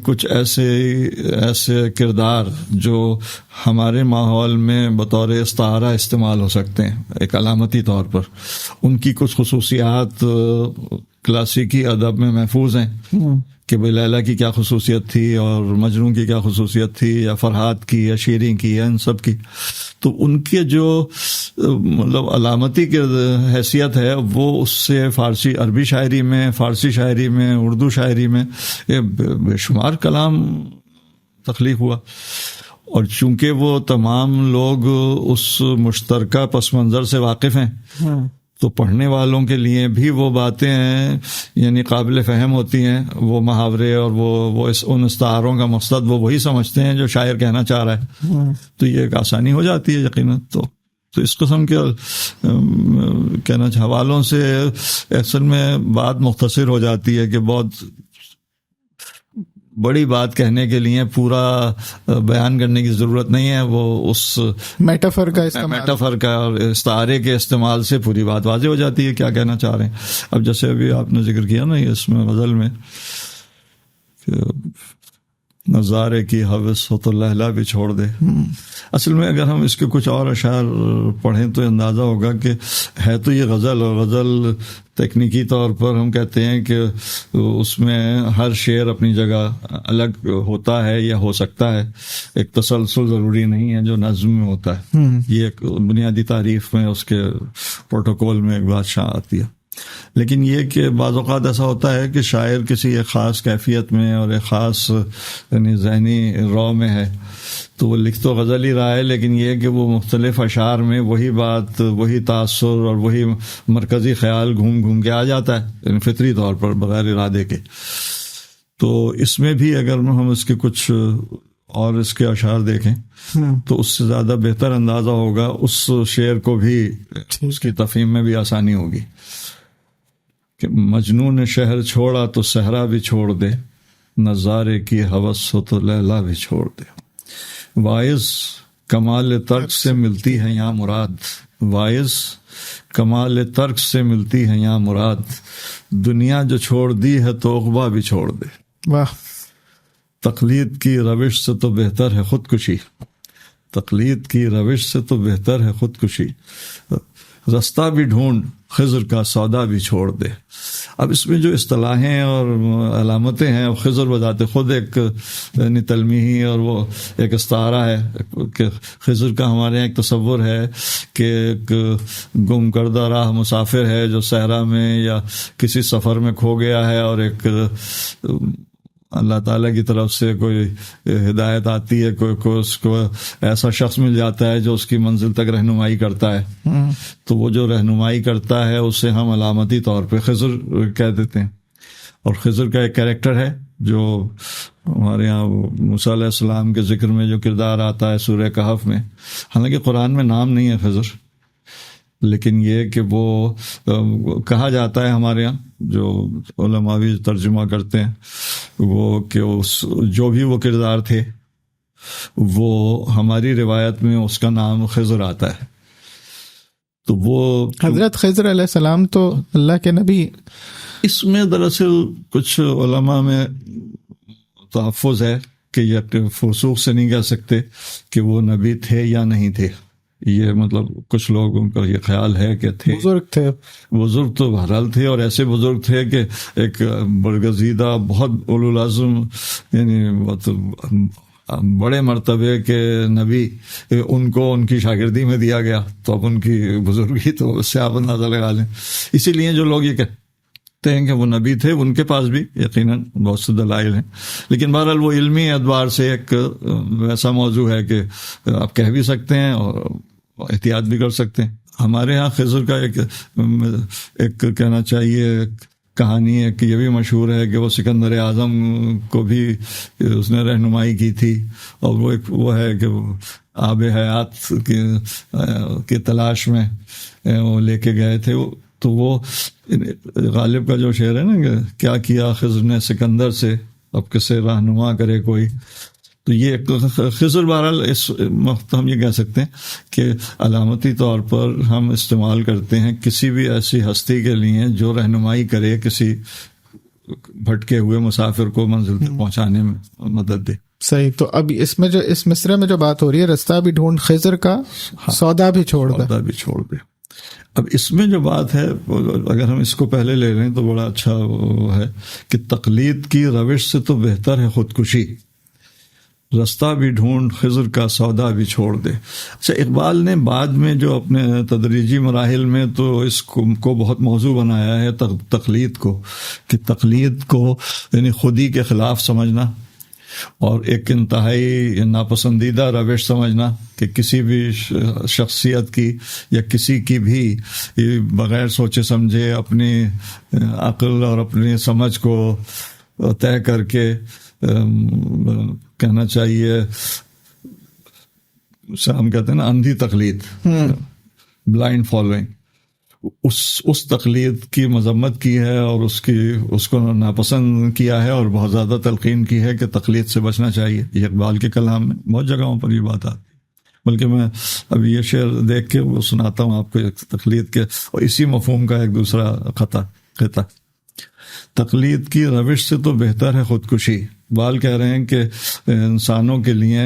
کچھ ایسے کردار جو ہمارے ماحول میں بطور استعارہ استعمال ہو سکتے ہیں ایک علامتی طور پر، ان کی کچھ خصوصیات کلاسیکی ادب میں محفوظ ہیں کہ بھئی لیلا کی کیا خصوصیت تھی اور مجنون کی کیا خصوصیت تھی یا فرہاد کی یا شیریں کی یا ان سب کی. تو ان کے جو مطلب علامتی کی حیثیت ہے وہ اس سے فارسی عربی شاعری میں، فارسی شاعری میں، اردو شاعری میں بے شمار کلام تخلیق ہوا. اور چونکہ وہ تمام لوگ اس مشترکہ پس منظر سے واقف ہیں تو پڑھنے والوں کے لیے بھی وہ باتیں ہیں یعنی قابل فہم ہوتی ہیں. وہ محاورے اور وہ ان استعاروں کا مقصد وہ وہی سمجھتے ہیں جو شاعر کہنا چاہ رہا ہے. تو یہ ایک آسانی ہو جاتی ہے یقیناً. تو اس قسم کے کہنا حوالوں سے اصل میں بات مختصر ہو جاتی ہے کہ بہت بڑی بات کہنے کے لیے پورا بیان کرنے کی ضرورت نہیں ہے. وہ اس میٹافر کا اور استعارے کے استعمال سے پوری بات واضح ہو جاتی ہے کیا کہنا چاہ رہے ہیں. اب جیسے ابھی آپ نے ذکر کیا نا اس میں غزل میں نظارے کی حوث ہو تو لہلا بھی چھوڑ دے. اصل میں اگر ہم اس کے کچھ اور اشعار پڑھیں تو اندازہ ہوگا کہ ہے تو یہ غزل، اور غزل تکنیکی طور پر ہم کہتے ہیں کہ اس میں ہر شعر اپنی جگہ الگ ہوتا ہے یا ہو سکتا ہے، ایک تسلسل ضروری نہیں ہے جو نظم میں ہوتا ہے. یہ ایک بنیادی تعریف میں اس کے پروٹوکول میں ایک بات شامل آتی ہے. لیکن یہ کہ بعض اوقات ایسا ہوتا ہے کہ شاعر کسی ایک خاص کیفیت میں اور ایک خاص یعنی ذہنی رو میں ہے تو وہ لکھ تو غزل ہی رہا ہے، لیکن یہ کہ وہ مختلف اشعار میں وہی بات، وہی تاثر اور وہی مرکزی خیال گھوم کے آ جاتا ہے یعنی فطری طور پر بغیر ارادے کے. تو اس میں بھی اگر ہم اس کے کچھ اور اس کے اشعار دیکھیں تو اس سے زیادہ بہتر اندازہ ہوگا، اس شعر کو بھی اس کی تفہیم میں بھی آسانی ہوگی کہ مجنون نے شہر چھوڑا تو صحرا بھی چھوڑ دے، نظارے کی حوث ہو تو لیلا بھی چھوڑ دے. وائز کمال ترک سے ملتی ہے یہاں مراد، وائز کمال ترک سے ملتی ہے یہاں مراد، دنیا جو چھوڑ دی ہے تو عقبہ بھی چھوڑ دے. واہ. تقلید کی روش سے تو بہتر ہے خودکشی، تقلید کی روش سے تو بہتر ہے خودکشی، رستہ بھی ڈھونڈ خضر کا سودا بھی چھوڑ دے. اب اس میں جو اصطلاحیں اور علامتیں ہیں، خضر بذات خود ایک یعنی تلمیحی اور وہ ایک استعارہ ہے کہ خضر کا ہمارے یہاں ایک تصور ہے کہ ایک گم کردہ راہ مسافر ہے جو صحرا میں یا کسی سفر میں کھو گیا ہے، اور ایک اللہ تعالیٰ کی طرف سے کوئی ہدایت آتی ہے، کوئی اس کو ایسا شخص مل جاتا ہے جو اس کی منزل تک رہنمائی کرتا ہے. تو وہ جو رہنمائی کرتا ہے اسے ہم علامتی طور پہ خضر کہہ دیتے ہیں. اور خضر کا ایک کریکٹر ہے جو ہمارے یہاں موسیٰ علیہ السلام کے ذکر میں جو کردار آتا ہے سورہ کہف میں، حالانکہ قرآن میں نام نہیں ہے خضر، لیکن یہ کہ وہ کہا جاتا ہے ہمارے یہاں جو علماء بھی ترجمہ کرتے ہیں وہ کہ جو بھی وہ کردار تھے وہ ہماری روایت میں اس کا نام خضر آتا ہے. تو وہ حضرت خضر علیہ السلام تو اللہ کے نبی. اس میں دراصل کچھ علماء میں تحفظ ہے کہ یہ فسوق سے نہیں کہہ سکتے کہ وہ نبی تھے یا نہیں تھے. یہ مطلب کچھ لوگوں کا یہ خیال ہے کہ تھے. بزرگ تو بہرحال تھے، اور ایسے بزرگ تھے کہ ایک برگزیدہ بہت اولو العزم، یعنی بہت بڑے مرتبے کے نبی، ان کو ان کی شاگردی میں دیا گیا، تو اب ان کی بزرگی تو اس سے آپ اندازہ لگا لیں. اسی لیے جو لوگ یہ کہتے ہیں کہ وہ نبی تھے، ان کے پاس بھی یقیناً بہت سے دلائل ہیں، لیکن بہرحال وہ علمی اعتبار سے ایک ایسا موضوع ہے کہ آپ کہہ بھی سکتے ہیں اور احتیاط بھی کر سکتے ہیں. ہمارے ہاں خضر کا ایک کہنا چاہیے کہانی ہے کہ یہ بھی مشہور ہے کہ وہ سکندر اعظم کو بھی اس نے رہنمائی کی تھی، اور وہ ہے کہ وہ آب حیات کی تلاش میں وہ لے کے گئے تھے. تو وہ غالب کا جو شعر ہے نا کہ کیا کیا خضر نے سکندر سے، اب کسے رہنما کرے کوئی. تو یہ خضر بہرحال اس وقت ہم یہ کہہ سکتے ہیں کہ علامتی طور پر ہم استعمال کرتے ہیں کسی بھی ایسی ہستی کے لیے جو رہنمائی کرے، کسی بھٹکے ہوئے مسافر کو منزل تک پہنچانے میں مدد دے. صحیح. تو اب اس میں جو اس مصرعے میں جو بات ہو رہی ہے، رستہ بھی ڈھونڈ خضر کا، سودا بھی چھوڑ دے. اب اس میں جو بات ہے، اگر ہم اس کو پہلے لے لیں تو بڑا اچھا وہ ہے کہ تقلید کی روش سے تو بہتر ہے خودکشی. رستہ بھی ڈھونڈ خضر کا سودا بھی چھوڑ دے. اچھا، اقبال نے بعد میں جو اپنے تدریجی مراحل میں تو اس کو بہت موضوع بنایا ہے تقلید کو، کہ تقلید کو یعنی خودی کے خلاف سمجھنا اور ایک انتہائی ناپسندیدہ روش سمجھنا کہ کسی بھی شخصیت کی یا کسی کی بھی بغیر سوچے سمجھے اپنی عقل اور اپنی سمجھ کو طے کر کے کہنا چاہیے، ہم کہتے ہیں نا اندھی تقلید، بلائنڈ فالوئنگ، اس تقلید کی مذمت کی ہے اور اس کو ناپسند کیا ہے اور بہت زیادہ تلقین کی ہے کہ تقلید سے بچنا چاہیے. یہ اقبال کے کلام میں بہت جگہوں پر یہ بات آتی ہے، بلکہ میں اب یہ شعر دیکھ کے وہ سناتا ہوں آپ کو تقلید کے، اور اسی مفہوم کا ایک دوسرا خطہ. تقلید کی روش سے تو بہتر ہے خودکشی. اقبال کہہ رہے ہیں کہ انسانوں کے لیے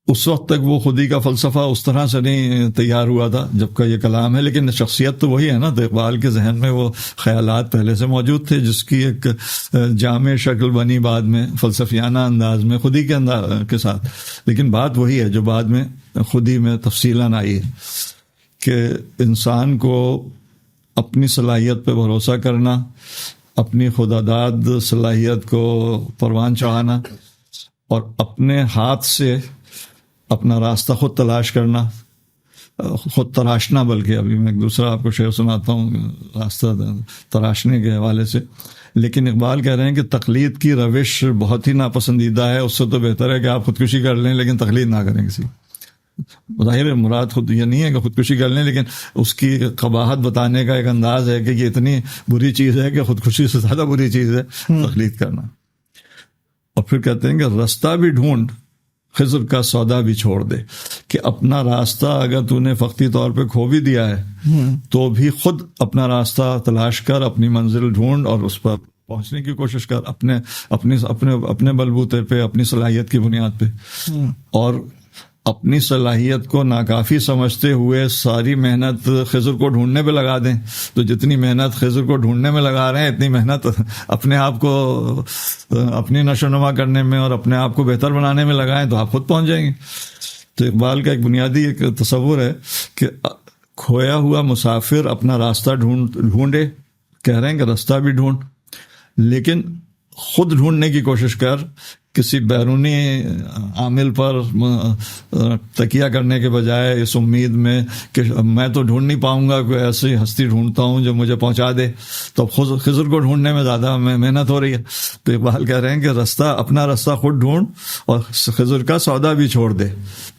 اس وقت تک وہ خودی کا فلسفہ اس طرح سے نہیں تیار ہوا تھا جب کا یہ کلام ہے، لیکن شخصیت تو وہی ہے نا. تو اقبال کے ذہن میں وہ خیالات پہلے سے موجود تھے، جس کی ایک جامع شکل بنی بعد میں فلسفیانہ انداز میں خودی کے ساتھ. لیکن بات وہی ہے جو بعد میں خودی میں تفصیلاً آئی ہے کہ انسان کو اپنی صلاحیت پہ بھروسہ کرنا، اپنی خودداد صلاحیت کو پروان چڑھانا اور اپنے ہاتھ سے اپنا راستہ خود تلاش کرنا، خود تراشنا. بلکہ ابھی میں ایک دوسرا آپ کو شعر سناتا ہوں راستہ تراشنے کے حوالے سے. لیکن اقبال کہہ رہے ہیں کہ تقلید کی روش بہت ہی ناپسندیدہ ہے. اس سے تو بہتر ہے کہ آپ خودکشی کر لیں لیکن تقلید نہ کریں کسی. ظاہر مراد خود یہ نہیں ہے کہ خودکشی کر لیں، لیکن اس کی قباحت بتانے کا ایک انداز ہے کہ یہ اتنی بری چیز ہے کہ خودکشی سے زیادہ بری چیز ہے تقلید کرنا. اور پھر کہتے ہیں کہ رستہ بھی ڈھونڈ خضر کا سودا بھی چھوڑ دے، کہ اپنا راستہ اگر تو نے وقتی طور پہ کھو بھی دیا ہے تو بھی خود اپنا راستہ تلاش کر، اپنی منزل ڈھونڈ اور اس پر پہنچنے کی کوشش کر، اپنے بلبوتے پہ، اپنی صلاحیت کی بنیاد پہ. اور اپنی صلاحیت کو ناکافی سمجھتے ہوئے ساری محنت خضر کو ڈھونڈنے پہ لگا دیں. تو جتنی محنت خضر کو ڈھونڈنے میں لگا رہے ہیں، اتنی محنت اپنے آپ کو اپنی نشو نما کرنے میں اور اپنے آپ کو بہتر بنانے میں لگائیں تو آپ خود پہنچ جائیں گے. تو اقبال کا ایک بنیادی ایک تصور ہے کہ کھویا ہوا مسافر اپنا راستہ ڈھونڈے. کہہ رہے ہیں کہ رستہ بھی ڈھونڈ، لیکن خود ڈھونڈنے کی کوشش کر، کسی بیرونی عامل پر تکیہ کرنے کے بجائے اس امید میں کہ میں تو ڈھونڈ نہیں پاؤں گا، کوئی ایسی ہستی ڈھونڈتا ہوں جو مجھے پہنچا دے. تو خود خضر کو ڈھونڈنے میں زیادہ محنت ہو رہی ہے. تو اقبال کہہ رہے ہیں کہ اپنا راستہ خود ڈھونڈ اور خضر کا سودا بھی چھوڑ دے.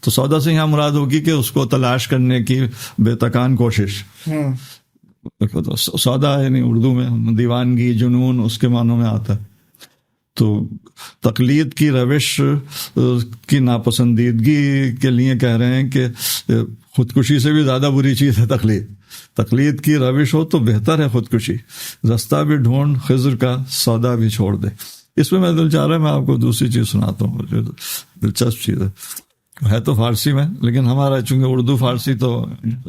تو سودا سے یہاں مراد ہوگی کہ اس کو تلاش کرنے کی بے تکان کوشش. سودا یعنی اردو میں دیوانگی، جنون اس کے معنوں میں آتا ہے. تو تقلید کی روش کی ناپسندیدگی کے لیے کہہ رہے ہیں کہ خودکشی سے بھی زیادہ بری چیز ہے تقلید کی روش ہو تو بہتر ہے خودکشی. رستہ بھی ڈھونڈ خضر کا سودا بھی چھوڑ دے. اس میں دل چاہ رہا ہے میں آپ کو دوسری چیز سناتا ہوں جو دلچسپ چیز ہے تو فارسی میں، لیکن ہمارا چونکہ اردو فارسی تو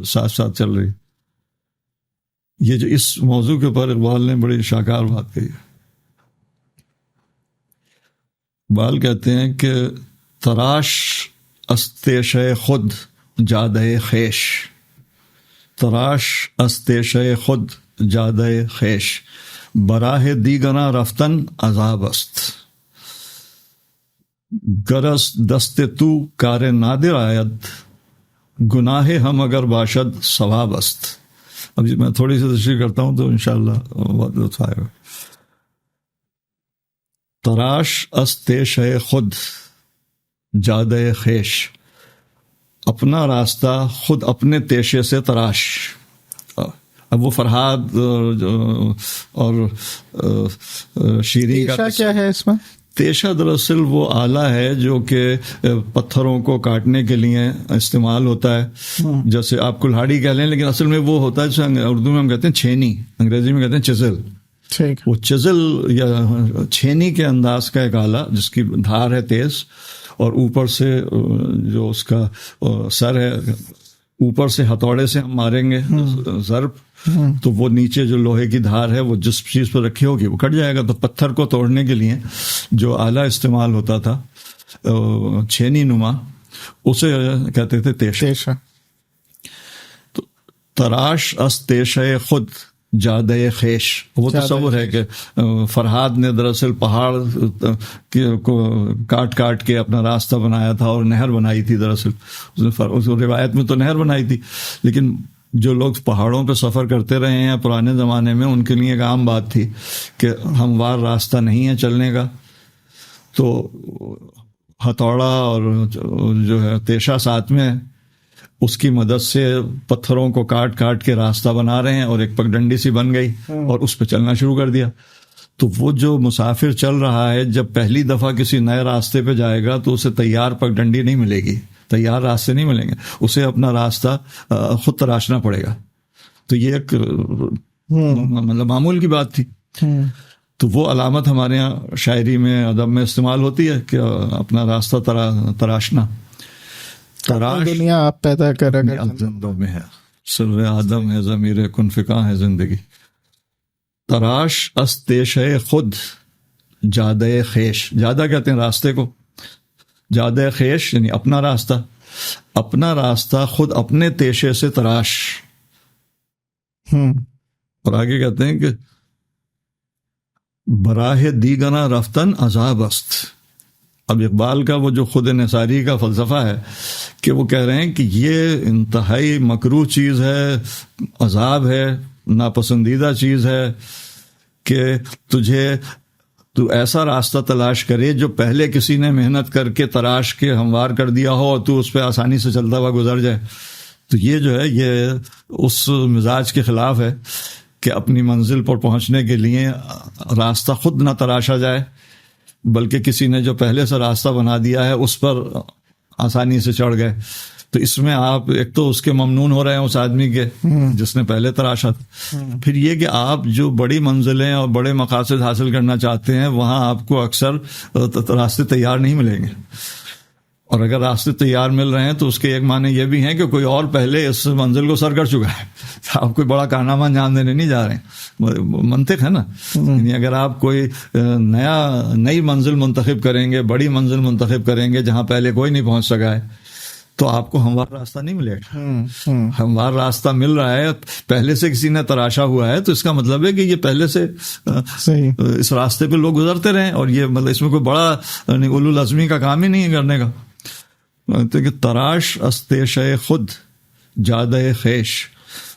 ساتھ ساتھ چل رہی. یہ جو اس موضوع کے اوپر اقبال نے بڑی شاہکار بات کہی ہے. اقبال کہتے ہیں کہ تراش استیش خود جادہ خیش، تراش استیش خود جادہ خیش، براہ دیگرہ رفتن عذاب است، گرس دست تو کار نادر آید، گناہ ہم اگر باشد ثواب است. اب میں تھوڑی سی تشریح کرتا ہوں تو انشاءاللہ بہت لطف آئے گا. تراش استیش خود جادہ خیش، اپنا راستہ خود اپنے تیشے سے تراش. اب وہ فرہاد اور شیریں کا کیا ہے اس میں؟ تیشہ دراصل وہ آلہ ہے جو کہ پتھروں کو کاٹنے کے لیے استعمال ہوتا ہے. جیسے آپ کلہاڑی کہہ لیں، لیکن اصل میں وہ ہوتا ہے جسے اردو میں ہم کہتے ہیں چھینی، انگریزی میں کہتے ہیں چزل. وہ چزل یا چھینی کے انداز کا ایک آلہ جس کی دھار ہے تیز، اور اوپر سے جو اس کا سر ہے، اوپر سے ہتھوڑے سے ہم ماریں گے ضرب تو وہ نیچے جو لوہے کی دھار ہے وہ جس چیز پر رکھی ہوگی وہ کٹ جائے گا. تو پتھر کو توڑنے کے لیے جو آلہ استعمال ہوتا تھا چھینی نما، اسے کہتے تھے تیشہ. تو تراش اس تیشہ خود جادہ خیش، وہ تصور ہے کہ فرہاد نے دراصل پہاڑ کو کاٹ کاٹ کے اپنا راستہ بنایا تھا اور نہر بنائی تھی. دراصل اس روایت میں تو نہر بنائی تھی، لیکن جو لوگ پہاڑوں پہ سفر کرتے رہے ہیں پرانے زمانے میں ان کے لیے ایک عام بات تھی کہ ہموار راستہ نہیں ہے چلنے کا، تو ہتھوڑا اور جو ہے تیشہ ساتھ میں، اس کی مدد سے پتھروں کو کاٹ کاٹ کے راستہ بنا رہے ہیں اور ایک پگڈنڈی سی بن گئی اور اس پہ چلنا شروع کر دیا. تو وہ جو مسافر چل رہا ہے جب پہلی دفعہ کسی نئے راستے پہ جائے گا تو اسے تیار پگڈنڈی نہیں ملے گی، تیار راستے نہیں ملیں گے، اسے اپنا راستہ خود تراشنا پڑے گا. تو یہ ایک مطلب معمول کی بات تھی. تو وہ علامت ہمارے یہاں شاعری میں ادب میں استعمال ہوتی ہے کہ اپنا راستہ تراشنا. تراش دنیا آپ پیدا کر زندوں میں ہے، سر آدم ہے، ضمیر کن فکاں ہے زندگی. تراش اس تیشہ خود جادہ خیش، جادہ کہتے ہیں راستے کو، جادہ خیش یعنی اپنا راستہ، اپنا راستہ خود اپنے تیشے سے تراش. اور آگے کہتے ہیں کہ براہ دیگرہ رفتن عذاب است. اب اقبال کا وہ جو خود انحصاری کا فلسفہ ہے کہ وہ کہہ رہے ہیں کہ یہ انتہائی مکروہ چیز ہے، عذاب ہے، ناپسندیدہ چیز ہے کہ تو ایسا راستہ تلاش کرے جو پہلے کسی نے محنت کر کے تراش کے ہموار کر دیا ہو اور تو اس پہ آسانی سے چلتا ہوا گزر جائے. تو یہ جو ہے یہ اس مزاج کے خلاف ہے کہ اپنی منزل پر پہنچنے کے لیے راستہ خود نہ تراشا جائے بلکہ کسی نے جو پہلے سے راستہ بنا دیا ہے اس پر آسانی سے چڑھ گئے. تو اس میں آپ ایک تو اس کے ممنون ہو رہے ہیں اس آدمی کے جس نے پہلے تراشا تھا، پھر یہ کہ آپ جو بڑی منزلیں اور بڑے مقاصد حاصل کرنا چاہتے ہیں وہاں آپ کو اکثر راستے تیار نہیں ملیں گے، اور اگر راستے تیار مل رہے ہیں تو اس کے ایک معنی یہ بھی ہیں کہ کوئی اور پہلے اس منزل کو سر کر چکا ہے. آپ کوئی بڑا کارنامہ انجام دینے نہیں جا رہے ہیں، منطق ہے نا. یعنی اگر آپ کوئی نئی منزل منتخب کریں گے، بڑی منزل منتخب کریں گے جہاں پہلے کوئی نہیں پہنچ سکا ہے تو آپ کو ہموار راستہ نہیں ملے گا. ہموار راستہ مل رہا ہے پہلے سے کسی نے تراشا ہوا ہے تو اس کا مطلب ہے کہ یہ پہلے سے اس راستے پہ لوگ گزرتے رہے اور یہ مطلب اس میں کوئی بڑا اولو العزمی کا کام ہی نہیں ہے کرنے کا. کہ تراش استیشہ خود جادہ خیش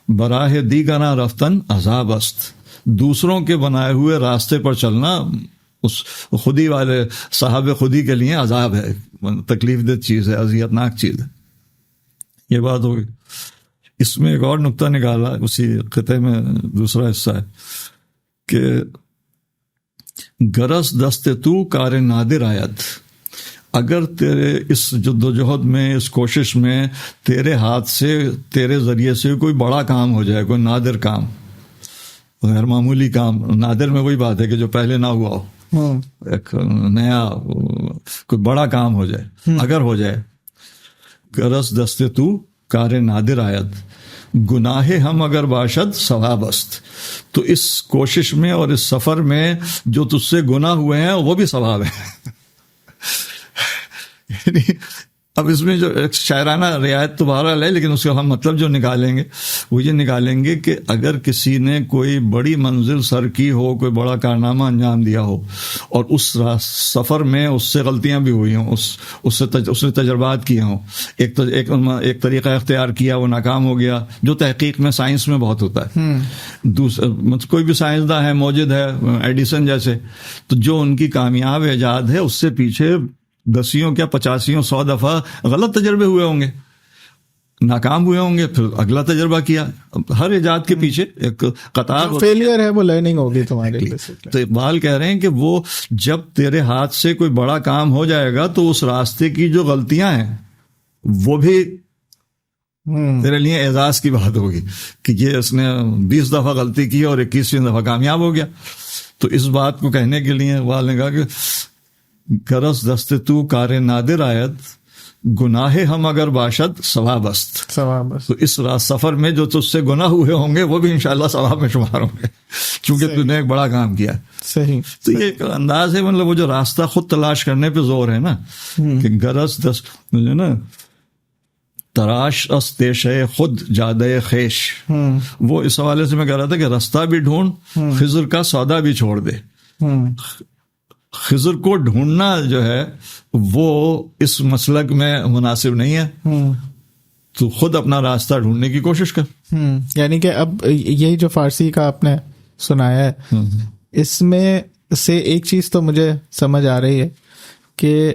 براہ دیگرہ رفتن عذاب است. دوسروں کے بنائے ہوئے راستے پر چلنا اس خودی والے صاحب خودی کے لیے عذاب ہے، تکلیف دہ چیز ہے، اذیت ناک چیز ہے. یہ بات ہوگی. اس میں ایک اور نقطہ نکالا اسی خطے میں، دوسرا حصہ ہے کہ گرس دست تو کار نادر آیت. اگر تیرے اس جدوجہد میں، اس کوشش میں تیرے ہاتھ سے، تیرے ذریعے سے کوئی بڑا کام ہو جائے، کوئی نادر کام، غیر معمولی کام، نادر میں وہی بات ہے کہ جو پہلے نہ ہوا ہو، ایک نیا کوئی بڑا کام ہو جائے، اگر ہو جائے، غرض دست تو کار نادر آید، گناہ ہم اگر باشد ثواب است. تو اس کوشش میں اور اس سفر میں جو تجھ سے گناہ ہوئے ہیں وہ بھی ثواب ہے. یعنی اب اس میں جو ایک شاعرانہ رعایت تو بہرحال ہے، لیکن اس کا ہم مطلب جو نکالیں گے وہ یہ نکالیں گے کہ اگر کسی نے کوئی بڑی منزل سر کی ہو، کوئی بڑا کارنامہ انجام دیا ہو، اور اس سفر میں اس سے غلطیاں بھی ہوئی ہوں، اس نے تجربات کیے ہوں، ایک طریقہ اختیار کیا، وہ ناکام ہو گیا، جو تحقیق میں سائنس میں بہت ہوتا ہے. کوئی بھی سائنسداں ہے، موجد ہے، ایڈیسن جیسے، تو جو ان کی کامیاب ایجاد ہے اس سے پیچھے 10 کیا 50 100 دفعہ غلط تجربے ہوئے ہوں گے، ناکام ہوئے ہوں گے، پھر اگلا تجربہ کیا. ہر ایجاد کے پیچھے ایک قطار فیلئر ہے، وہ لرننگ ہوگی تمہارے لیے. تو اقبال کہہ رہے ہیں کہ وہ جب تیرے ہاتھ سے کوئی بڑا کام ہو جائے گا تو اس راستے کی جو غلطیاں ہیں وہ بھی تیرے لیے اعزاز کی بات ہوگی کہ یہ اس نے 20 دفعہ غلطی کی اور 21ویں دفعہ کامیاب ہو گیا. تو اس بات کو کہنے کے لیے اقبال نے کہا کہ غرض دست تو کار نادر آید، گناہ ہم اگر باشد ثواب است. تو اس سفر میں جو تجھ سے گناہ ہوئے ہوں گے وہ بھی انشاءاللہ ثواب میں شمار ہوں گے، چونکہ تو نے ایک بڑا کام کیا. صحیح. تو یہ ایک انداز ہے، مطلب وہ جو راستہ خود تلاش کرنے پہ زور ہے نا، کہ غرض دست مجھے نا تراش اس دیشے خود جادے خیش، وہ اس حوالے سے میں کہہ رہا تھا کہ راستہ بھی ڈھونڈ، خضر کا سودا بھی چھوڑ دے. خضر کو ڈھونڈنا جو ہے وہ اس مسلک میں مناسب نہیں ہے، تو خود اپنا راستہ ڈھونڈنے کی کوشش کر. یعنی کہ اب یہی جو فارسی کا آپ نے سنایا ہے، اس میں سے ایک چیز تو مجھے سمجھ آ رہی ہے کہ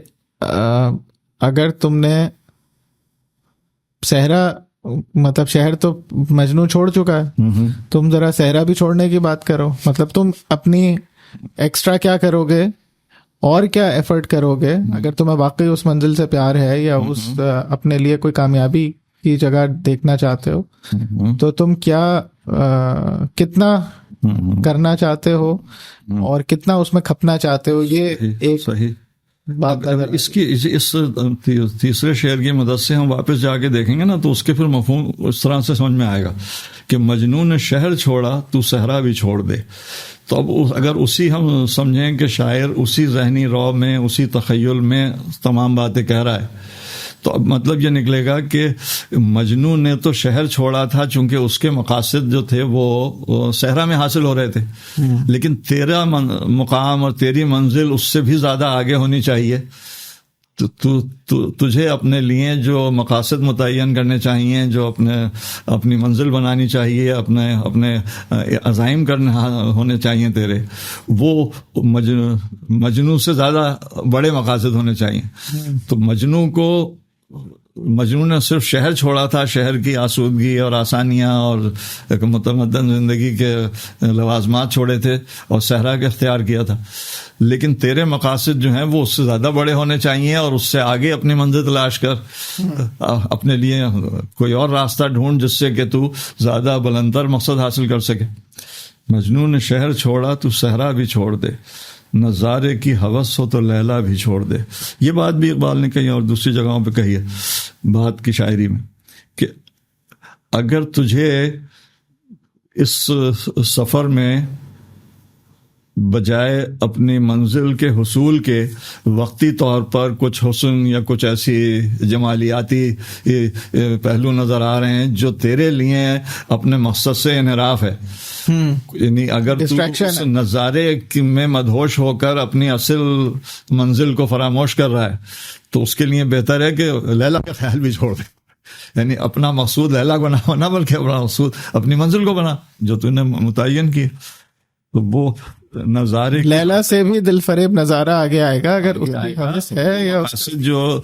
اگر تم نے صحرا، مطلب شہر تو مجنوں چھوڑ چکا ہے، تم ذرا صحرا بھی چھوڑنے کی بات کرو. مطلب تم اپنی ایکسٹرا کیا کرو گے اور کیا ایفرٹ کرو گے اگر تمہیں واقعی اس منزل سے پیار ہے یا اس اپنے لیے کوئی کامیابی کی جگہ دیکھنا چاہتے ہو، تو تم کیا کتنا کرنا چاہتے ہو اور کتنا اس میں کھپنا چاہتے ہو. یہ ایک صحیح بات. اس کی اس تیسرے شعر کی مدد سے ہم واپس جا کے دیکھیں گے نا، تو اس کے پھر مفہوم اس طرح سے سمجھ میں آئے گا کہ مجنون نے شہر چھوڑا تو صحرا بھی چھوڑ دے. تو اب اگر اسی ہم سمجھیں کہ شاعر اسی ذہنی رو میں، اسی تخیل میں تمام باتیں کہہ رہا ہے، تو اب مطلب یہ نکلے گا کہ مجنون نے تو شہر چھوڑا تھا چونکہ اس کے مقاصد جو تھے وہ صحرا میں حاصل ہو رہے تھے، لیکن تیرا مقام اور تیری منزل اس سے بھی زیادہ آگے ہونی چاہیے. تجھے اپنے لیے جو مقاصد متعین کرنے چاہیے، جو اپنی منزل بنانی چاہیے، اپنے عزائم کرنے ہونے چاہیے تیرے، وہ مجنوں سے زیادہ بڑے مقاصد ہونے چاہیے. تو مجنوں نے صرف شہر چھوڑا تھا، شہر کی آسودگی اور آسانیاں اور ایک متمدن زندگی کے لوازمات چھوڑے تھے اور صحرا کا اختیار کیا تھا. لیکن تیرے مقاصد جو ہیں وہ اس سے زیادہ بڑے ہونے چاہیے اور اس سے آگے اپنی منزل تلاش کر، اپنے لیے کوئی اور راستہ ڈھونڈ جس سے کہ تو زیادہ بلندتر مقصد حاصل کر سکے. مجنون نے شہر چھوڑا تو صحرا بھی چھوڑ دے، نظارے کی ہوس ہو تو لیلا بھی چھوڑ دے. یہ بات بھی اقبال نے کہیں اور دوسری جگہوں پہ کہی ہے بات کی شاعری میں کہ اگر تجھے اس سفر میں بجائے اپنی منزل کے حصول کے وقتی طور پر کچھ حسن یا کچھ ایسی جمالیاتی پہلو نظر آ رہے ہیں جو تیرے لیے اپنے مقصد سے انحراف ہے، یعنی اگر تو اس نظارے میں مدہوش ہو کر اپنی اصل منزل کو فراموش کر رہا ہے، تو اس کے لیے بہتر ہے کہ لیلا کا خیال بھی چھوڑ دے. یعنی اپنا مقصود لیلا کو نہ بنا بلکہ اپنا مقصود اپنی منزل کو بنا جو تو نے متعین کی. تو وہ نظارے لیلا سے بھی دل فریب نظارہ آگے آئے گا اگر اس کی حوث ہے یا جو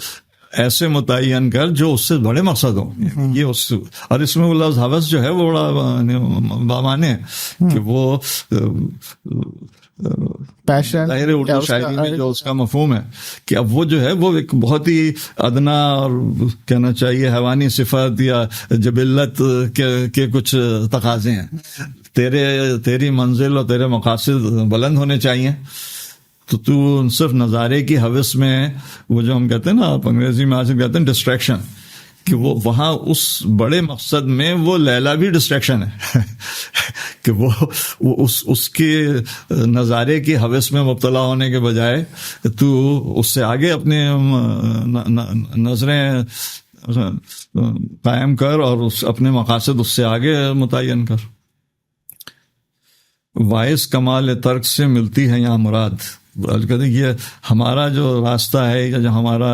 ایسے متعین کر جو اس سے بڑے مقصد ہوں. یہ اس اور اس میں وہ لفظ حوث جو ہے وہ بڑا بامانے ہے کہ وہ پیشن اردو شاعری میں جو اس کا مفہوم ہے کہ اب وہ جو ہے وہ ایک بہت ہی ادنا اور کہنا چاہیے حیوانی صفت یا جبلت کے کچھ تقاضے ہیں. تیری منزل اور تیرے مقاصد بلند ہونے چاہیے تو صرف نظارے کی حوث میں وہ جو ہم کہتے ہیں نا، آپ انگریزی میں آج کہتے ہیں ڈسٹریکشن، کہ وہ وہاں اس بڑے مقصد میں وہ لیلا بھی ڈسٹریکشن ہے کہ وہ اس کے نظارے کی حوث میں مبتلا ہونے کے بجائے تو اس سے آگے اپنے نظریں قائم کر اور اپنے مقاصد اس سے آگے متعین کر. وائس کمال ترک سے ملتی ہے یہاں مراد. کہتے ہیں یہ ہمارا جو راستہ ہے یا جو ہمارا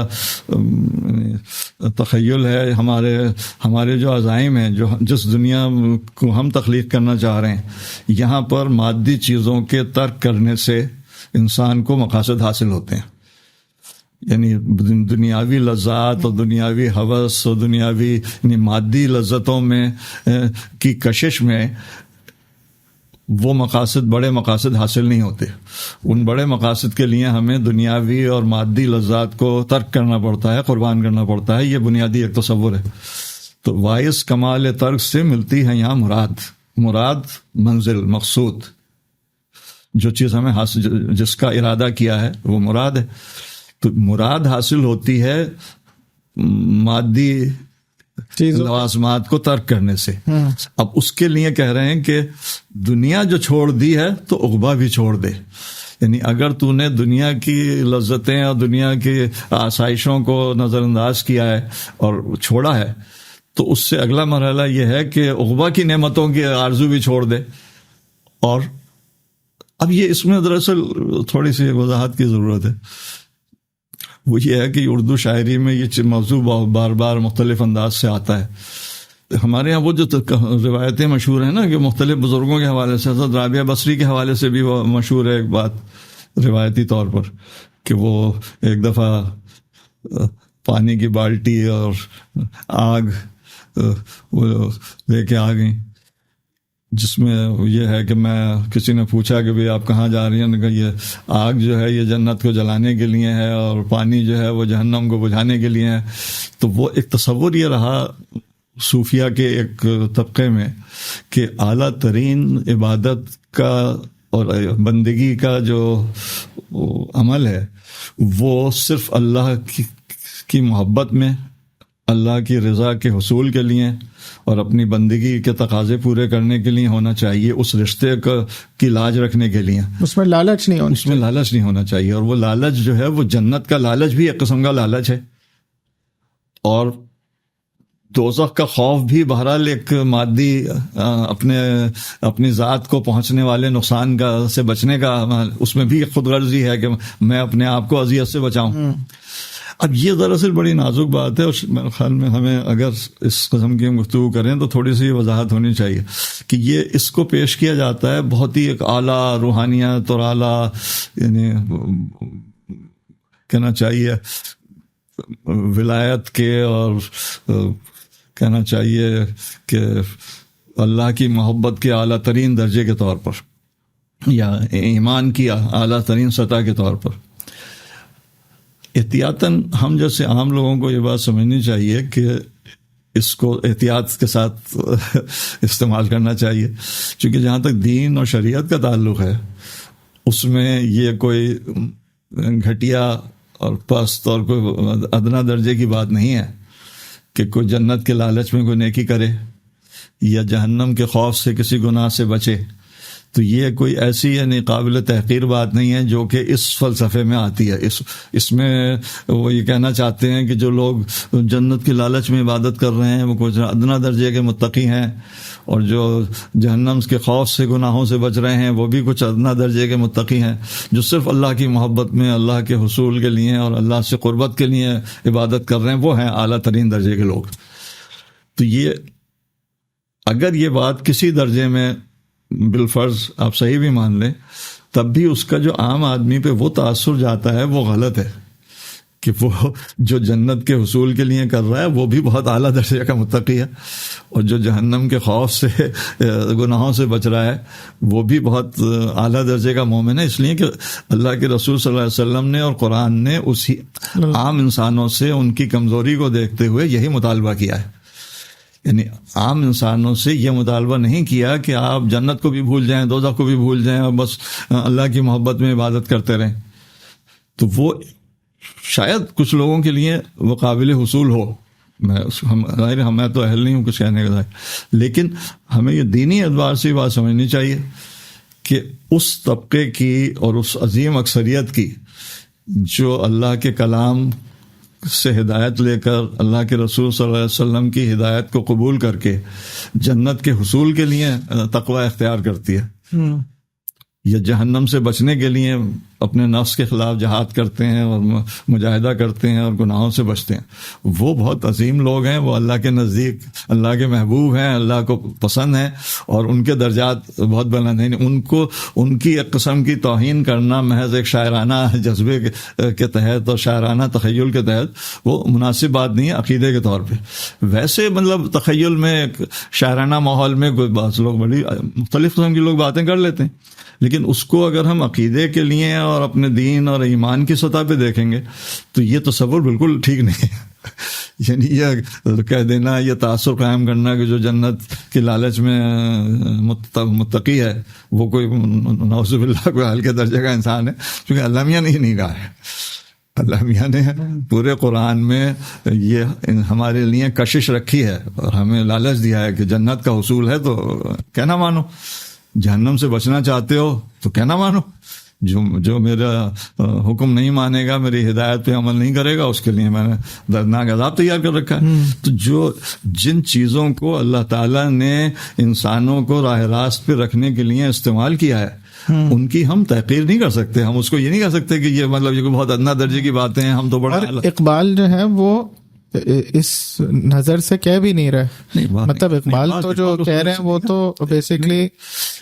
تخیل ہے، ہمارے جو عزائم ہیں، جس دنیا کو ہم تخلیق کرنا چاہ رہے ہیں، یہاں پر مادی چیزوں کے ترک کرنے سے انسان کو مقاصد حاصل ہوتے ہیں. یعنی دنیاوی لذات اور دنیاوی ہوس اور دنیاوی یعنی مادی لذتوں میں کی کشش میں وہ مقاصد، بڑے مقاصد حاصل نہیں ہوتے. ان بڑے مقاصد کے لیے ہمیں دنیاوی اور مادی لذات کو ترک کرنا پڑتا ہے، قربان کرنا پڑتا ہے. یہ بنیادی ایک تصور ہے. تو وائس کمال ترک سے ملتی ہے یہاں مراد منزل، مقصود، جو چیز ہمیں حاصل، جس کا ارادہ کیا ہے وہ مراد ہے. تو مراد حاصل ہوتی ہے مادی لوازمات کو ترک کرنے سے. اب اس کے لیے کہہ رہے ہیں کہ دنیا جو چھوڑ دی ہے تو عقبہ بھی چھوڑ دے. یعنی اگر تو نے دنیا کی لذتیں اور دنیا کی آسائشوں کو نظر انداز کیا ہے اور چھوڑا ہے، تو اس سے اگلا مرحلہ یہ ہے کہ عقبہ کی نعمتوں کی آرزو بھی چھوڑ دے. اور اب یہ اس میں دراصل تھوڑی سی وضاحت کی ضرورت ہے. وہ یہ ہے کہ اردو شاعری میں یہ موضوع بار بار مختلف انداز سے آتا ہے. ہمارے یہاں وہ جو روایتیں مشہور ہیں نا، کہ مختلف بزرگوں کے حوالے سے، حضرت رابعہ بصری کے حوالے سے بھی وہ مشہور ہے ایک بات روایتی طور پر، کہ وہ ایک دفعہ پانی کی بالٹی اور آگ وہ لے کے آ گئیں، جس میں یہ ہے کہ میں کسی نے پوچھا کہ بھئی آپ کہاں جا رہی ہیں؟ کہ یہ آگ جو ہے یہ جنت کو جلانے کے لیے ہے اور پانی جو ہے وہ جہنم کو بجھانے کے لیے ہے. تو وہ ایک تصور یہ رہا صوفیہ کے ایک طبقے میں کہ اعلیٰ ترین عبادت کا اور بندگی کا جو عمل ہے وہ صرف اللہ کی محبت میں، اللہ کی رضا کے حصول کے لیے اور اپنی بندگی کے تقاضے پورے کرنے کے لیے ہونا چاہیے، اس رشتے کی لاج رکھنے کے لیے. اس میں لالچ نہیں ہونا چاہیے. اور وہ لالچ جو ہے وہ جنت کا لالچ بھی ایک قسم کا لالچ ہے، اور دوزخ کا خوف بھی بہرحال ایک مادی اپنی ذات کو پہنچنے والے نقصان سے بچنے کا، اس میں بھی خود غرضی ہے کہ میں اپنے آپ کو اذیت سے بچاؤں. اب یہ دراصل بڑی نازک بات ہے، اور میرے خیال میں ہمیں اگر اس قسم کی ہم گفتگو کریں تو تھوڑی سی وضاحت ہونی چاہیے کہ یہ اس کو پیش کیا جاتا ہے بہت ہی ایک اعلیٰ روحانیت اور اعلیٰ، یعنی کہنا چاہیے ولایت کے، اور کہنا چاہیے کہ اللہ کی محبت کے اعلیٰ ترین درجے کے طور پر، یا ایمان کی اعلیٰ ترین سطح کے طور پر. احتیاطاً ہم جیسے عام لوگوں کو یہ بات سمجھنی چاہیے کہ اس کو احتیاط کے ساتھ استعمال کرنا چاہیے، چونکہ جہاں تک دین اور شریعت کا تعلق ہے اس میں یہ کوئی گھٹیا اور پست اور کوئی ادنا درجے کی بات نہیں ہے کہ کوئی جنت کے لالچ میں کوئی نیکی کرے یا جہنم کے خوف سے کسی گناہ سے بچے. تو یہ کوئی ایسی یعنی قابل تحقیر بات نہیں ہے جو کہ اس فلسفے میں آتی ہے. اس میں وہ یہ کہنا چاہتے ہیں کہ جو لوگ جنت کی لالچ میں عبادت کر رہے ہیں وہ کچھ ادنا درجے کے متقی ہیں، اور جو جہنم کے خوف سے گناہوں سے بچ رہے ہیں وہ بھی کچھ ادنا درجے کے متقی ہیں. جو صرف اللہ کی محبت میں، اللہ کے حصول کے لیے اور اللہ سے قربت کے لیے عبادت کر رہے ہیں وہ ہیں اعلیٰ ترین درجے کے لوگ. تو یہ اگر یہ بات کسی درجے میں بالفرض آپ صحیح بھی مان لیں، تب بھی اس کا جو عام آدمی پہ وہ تاثر جاتا ہے وہ غلط ہے کہ وہ جو جنت کے حصول کے لیے کر رہا ہے وہ بھی بہت اعلیٰ درجے کا متقی ہے، اور جو جہنم کے خوف سے گناہوں سے بچ رہا ہے وہ بھی بہت اعلیٰ درجے کا مومن ہے. اس لیے کہ اللہ کے رسول صلی اللہ علیہ وسلم نے اور قرآن نے اسی عام انسانوں سے ان کی کمزوری کو دیکھتے ہوئے یہی مطالبہ کیا ہے. یعنی عام انسانوں سے یہ مطالبہ نہیں کیا کہ آپ جنت کو بھی بھول جائیں، دوزخ کو بھی بھول جائیں اور بس اللہ کی محبت میں عبادت کرتے رہیں. تو وہ شاید کچھ لوگوں کے لیے وہ قابل حصول ہو. میں تو اہل نہیں ہوں کچھ کہنے کا، لیکن ہمیں یہ دینی اعتبار سے بات سمجھنی چاہیے کہ اس طبقے کی اور اس عظیم اکثریت کی جو اللہ کے کلام سے ہدایت لے کر اللہ کے رسول صلی اللہ علیہ وسلم کی ہدایت کو قبول کر کے جنت کے حصول کے لیے تقوی اختیار کرتی ہے، یا جہنم سے بچنے کے لیے اپنے نفس کے خلاف جہاد کرتے ہیں اور مجاہدہ کرتے ہیں اور گناہوں سے بچتے ہیں، وہ بہت عظیم لوگ ہیں. وہ اللہ کے نزدیک اللہ کے محبوب ہیں، اللہ کو پسند ہیں، اور ان کے درجات بہت بلند ہیں. ان کو ان کی ایک قسم کی توہین کرنا محض ایک شاعرانہ جذبے کے تحت اور شاعرانہ تخیل کے تحت وہ مناسب بات نہیں ہے عقیدے کے طور پہ. ویسے مطلب تخیل میں شاعرانہ ماحول میں بعض لوگ بڑی مختلف قسم کی لوگ باتیں کر لیتے ہیں، لیکن اس کو اگر ہم عقیدے کے لیے اور اپنے دین اور ایمان کی سطح پہ دیکھیں گے تو یہ تصور بالکل ٹھیک نہیں ہے. یعنی یہ کہہ دینا، یہ تاثر قائم کرنا کہ جو جنت کی لالچ میں متقی ہے وہ کوئی نعوذ باللہ کوئی حل کے درجے کا انسان ہے، کیونکہ اللہ میاں نے نہیں کہا ہے. اللہ میاں نے پورے قرآن میں یہ ہمارے لیے کشش رکھی ہے اور ہمیں لالچ دیا ہے کہ جنت کا حصول ہے تو کہنا مانو، جہنم سے بچنا چاہتے ہو تو کہنا مانو، جو میرا حکم نہیں مانے گا، میری ہدایت پہ عمل نہیں کرے گا، اس کے لیے میں نے دردناک عذاب تیار کر رکھا ہے. تو جن چیزوں کو اللہ تعالیٰ نے انسانوں کو راہ راست پہ رکھنے کے لیے استعمال کیا ہے ان کی ہم تحقیر نہیں کر سکتے. ہم اس کو یہ نہیں کہہ سکتے کہ یہ مطلب یہ بہت ادنا درجے کی باتیں ہیں، ہم تو بڑا. اقبال جو ہے وہ اس نظر سے کہہ بھی نہیں رہے، مطلب اقبال تو جو کہہ رہے ہیں وہ تو بیسیکلی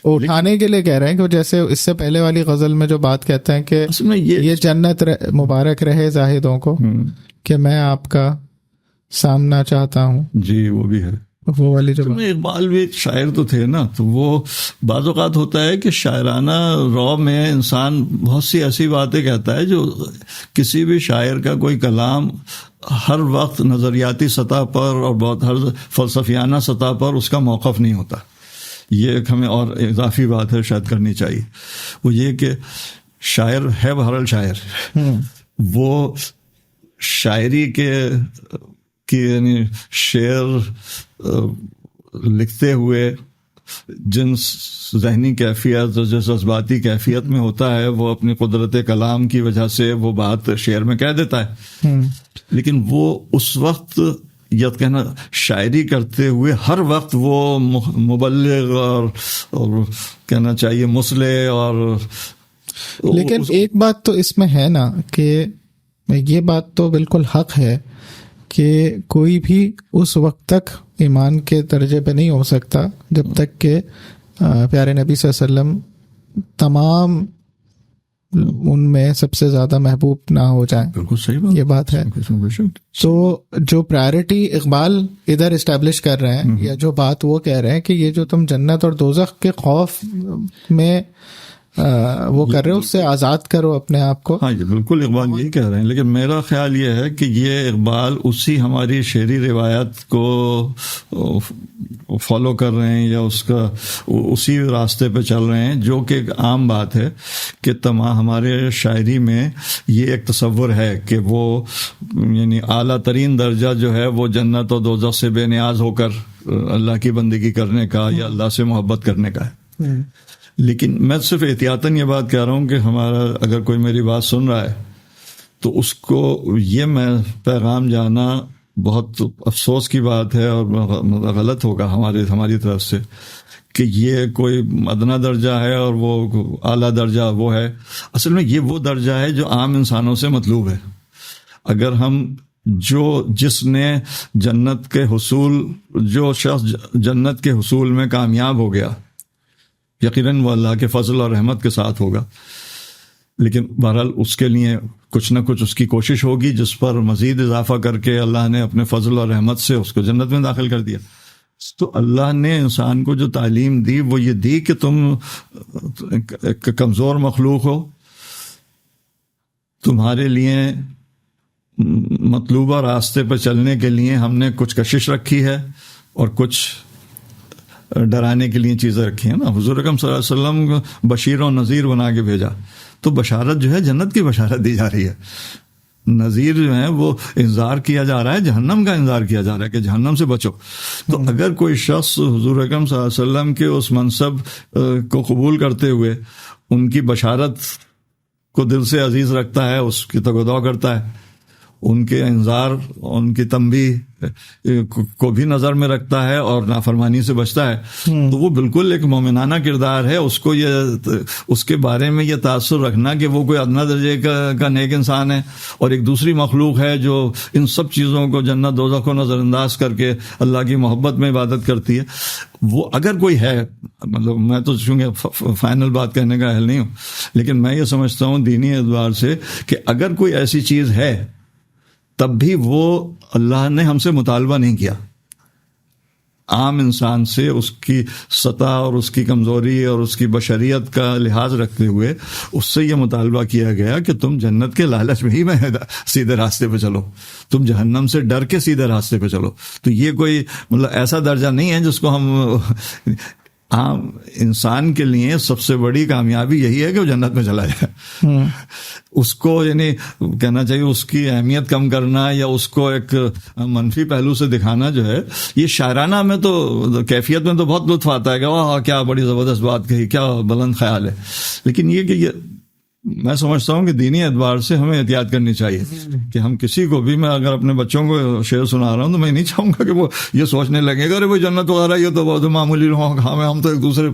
اٹھانے کے لیے کہہ رہے ہیں کہ جیسے اس سے پہلے والی غزل میں جو بات کہتے ہیں کہ یہ جنت مبارک رہے زاہدوں کو کہ میں آپ کا سامنا چاہتا ہوں. جی وہ بھی ہے، وہ والی جو اقبال بھی شاعر تو تھے نا، تو وہ بعض اوقات ہوتا ہے کہ شاعرانہ رو میں انسان بہت سی ایسی باتیں کہتا ہے جو کسی بھی شاعر کا کوئی کلام ہر وقت نظریاتی سطح پر اور بہت ہر فلسفیانہ سطح پر اس کا موقف نہیں ہوتا. یہ ایک ہمیں اور اضافی بات ہے شاید کرنی چاہیے، وہ یہ کہ شاعر ہے بہرحال شاعر، وہ شاعری کے یعنی شعر لکھتے ہوئے جن ذہنی کیفیت اور جس جذباتی کیفیت میں ہوتا ہے وہ اپنی قدرت کلام کی وجہ سے وہ بات شعر میں کہہ دیتا ہے، لیکن وہ اس وقت یا کہنا شاعری کرتے ہوئے ہر وقت وہ مبلغ اور کہنا چاہیے مصلح اور. لیکن ایک بات تو اس میں ہے نا کہ یہ بات تو بالکل حق ہے کہ کوئی بھی اس وقت تک ایمان کے درجے پہ نہیں ہو سکتا جب تک کہ پیارے نبی صلی اللہ علیہ وسلم تمام ان میں سب سے زیادہ محبوب نہ ہو جائیں. بالکل صحیح بات، یہ بات ہے. تو جو پرائرٹی اقبال ادھر اسٹیبلش کر رہے ہیں یا جو بات وہ کہہ رہے ہیں کہ یہ جو تم جنت اور دوزخ کے خوف میں وہ کر رہے ہو اس سے آزاد کرو اپنے آپ کو. ہاں یہ بالکل اقبال یہی کہہ رہے ہیں، لیکن میرا خیال یہ ہے کہ یہ اقبال اسی ہماری شعری روایت کو فالو کر رہے ہیں یا اس کا اسی راستے پہ چل رہے ہیں جو کہ ایک عام بات ہے کہ تمام ہمارے شاعری میں یہ ایک تصور ہے کہ وہ یعنی اعلیٰ ترین درجہ جو ہے وہ جنت اور دوزخ سے بے نیاز ہو کر اللہ کی بندگی کرنے کا یا اللہ سے محبت کرنے کا ہے. لیکن میں صرف احتیاطاً یہ بات کہہ رہا ہوں کہ ہمارا اگر کوئی میری بات سن رہا ہے تو اس کو یہ میں پیغام جانا بہت افسوس کی بات ہے اور غلط ہوگا ہماری طرف سے کہ یہ کوئی ادنا درجہ ہے اور وہ اعلیٰ درجہ وہ ہے. اصل میں یہ وہ درجہ ہے جو عام انسانوں سے مطلوب ہے. اگر ہم جس نے جنت کے حصول، جو شخص جنت کے حصول میں کامیاب ہو گیا یقیناً وہ اللہ کے فضل اور رحمت کے ساتھ ہوگا، لیکن بہرحال اس کے لیے کچھ نہ کچھ اس کی کوشش ہوگی جس پر مزید اضافہ کر کے اللہ نے اپنے فضل اور رحمت سے اس کو جنت میں داخل کر دیا. تو اللہ نے انسان کو جو تعلیم دی وہ یہ دی کہ تم ایک کمزور مخلوق ہو، تمہارے لیے مطلوبہ راستے پر چلنے کے لیے ہم نے کچھ کشش رکھی ہے اور کچھ ڈرانے کے لیے چیزیں رکھی ہیں نا. حضور اکرم صلی اللہ علیہ وسلم کو بشیر و نذیر بنا کے بھیجا تو بشارت جو ہے جنت کی بشارت دی جا رہی ہے. نذیر جو ہیں وہ انذار کیا جا رہا ہے، جہنم کا انذار کیا جا رہا ہے کہ جہنم سے بچو. تو اگر کوئی شخص حضور اکرم صلی اللہ علیہ وسلم کے اس منصب کو قبول کرتے ہوئے ان کی بشارت کو دل سے عزیز رکھتا ہے، اس کی تقویٰ کرتا ہے، ان کے انذار، ان کی تنبیہ کو بھی نظر میں رکھتا ہے اور نافرمانی سے بچتا ہے، تو وہ بالکل ایک مومنانہ کردار ہے. اس کو یہ، اس کے بارے میں یہ تاثر رکھنا کہ وہ کوئی ادنا درجے کا نیک انسان ہے اور ایک دوسری مخلوق ہے جو ان سب چیزوں کو، جنت دوزخ کو نظر انداز کر کے اللہ کی محبت میں عبادت کرتی ہے، وہ اگر کوئی ہے، مطلب میں تو چونکہ فائنل بات کہنے کا اہل نہیں ہوں، لیکن میں یہ سمجھتا ہوں دینی اعتبار سے کہ اگر کوئی ایسی چیز ہے تب بھی وہ اللہ نے ہم سے مطالبہ نہیں کیا. عام انسان سے اس کی سطح اور اس کی کمزوری اور اس کی بشریت کا لحاظ رکھتے ہوئے اس سے یہ مطالبہ کیا گیا کہ تم جنت کے لالچ میں ہی میں سیدھے راستے پہ چلو، تم جہنم سے ڈر کے سیدھے راستے پہ چلو. تو یہ کوئی مطلب ایسا درجہ نہیں ہے جس کو ہم، عام انسان کے لیے سب سے بڑی کامیابی یہی ہے کہ وہ جنت میں چلا جائے. اس کو یعنی کہنا چاہیے اس کی اہمیت کم کرنا یا اس کو ایک منفی پہلو سے دکھانا جو ہے، یہ شاعرانہ میں تو کیفیت میں تو بہت لطف آتا ہے کہ واہ کیا بڑی زبردست بات کہی، کیا بلند خیال ہے. لیکن یہ کہ یہ میں سمجھتا ہوں کہ دینی اعتبار سے ہمیں احتیاط کرنی چاہیے کہ ہم کسی کو بھی، میں اگر اپنے بچوں کو شعر سنا رہا ہوں تو میں نہیں چاہوں گا کہ وہ یہ سوچنے لگے گا ارے وہ جنت وغیرہ یہ تو بہت معمولی کام ہے، ہم تو ایک دوسرے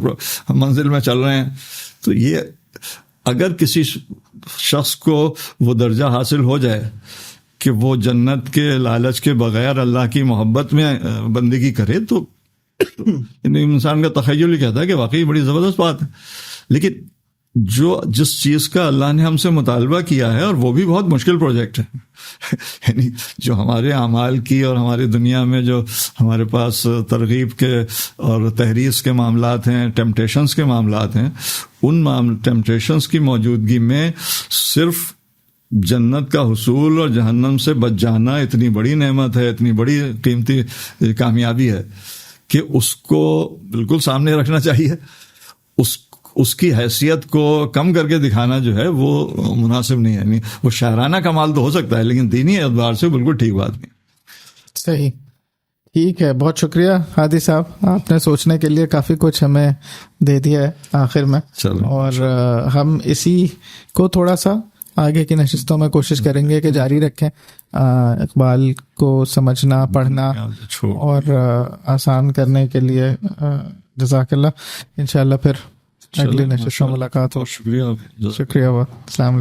منزل میں چل رہے ہیں. تو یہ اگر کسی شخص کو وہ درجہ حاصل ہو جائے کہ وہ جنت کے لالچ کے بغیر اللہ کی محبت میں بندگی کرے تو انسان کا تخیل ہی کہتا ہے کہ واقعی بڑی زبردست بات ہے. لیکن جس چیز کا اللہ نے ہم سے مطالبہ کیا ہے، اور وہ بھی بہت مشکل پروجیکٹ ہے، یعنی جو ہمارے اعمال کی اور ہماری دنیا میں جو ہمارے پاس ترغیب کے اور تحریض کے معاملات ہیں، ٹیمپٹیشنز کے معاملات ہیں، ان ٹیمپٹیشنز کی موجودگی میں صرف جنت کا حصول اور جہنم سے بچ جانا اتنی بڑی نعمت ہے، اتنی بڑی قیمتی کامیابی ہے کہ اس کو بالکل سامنے رکھنا چاہیے. اس کی حیثیت کو کم کر کے دکھانا جو ہے وہ مناسب نہیں ہے. وہ شاعرانہ کمال تو ہو سکتا ہے لیکن دینی اعتبار سے بالکل ٹھیک بات نہیں. صحیح، ٹھیک ہے. بہت شکریہ ہادی صاحب، آپ نے سوچنے کے لیے کافی کچھ ہمیں دے دیا ہے آخر میں. اور ہم اسی کو تھوڑا سا آگے کی نشستوں میں کوشش کریں گے کہ جاری رکھیں، اقبال کو سمجھنا، پڑھنا اور آسان کرنے کے لیے. جزاک اللہ. انشاءاللہ پھر اگلی نشست میں ملاقات ہو. شکریہ. السلام علیکم.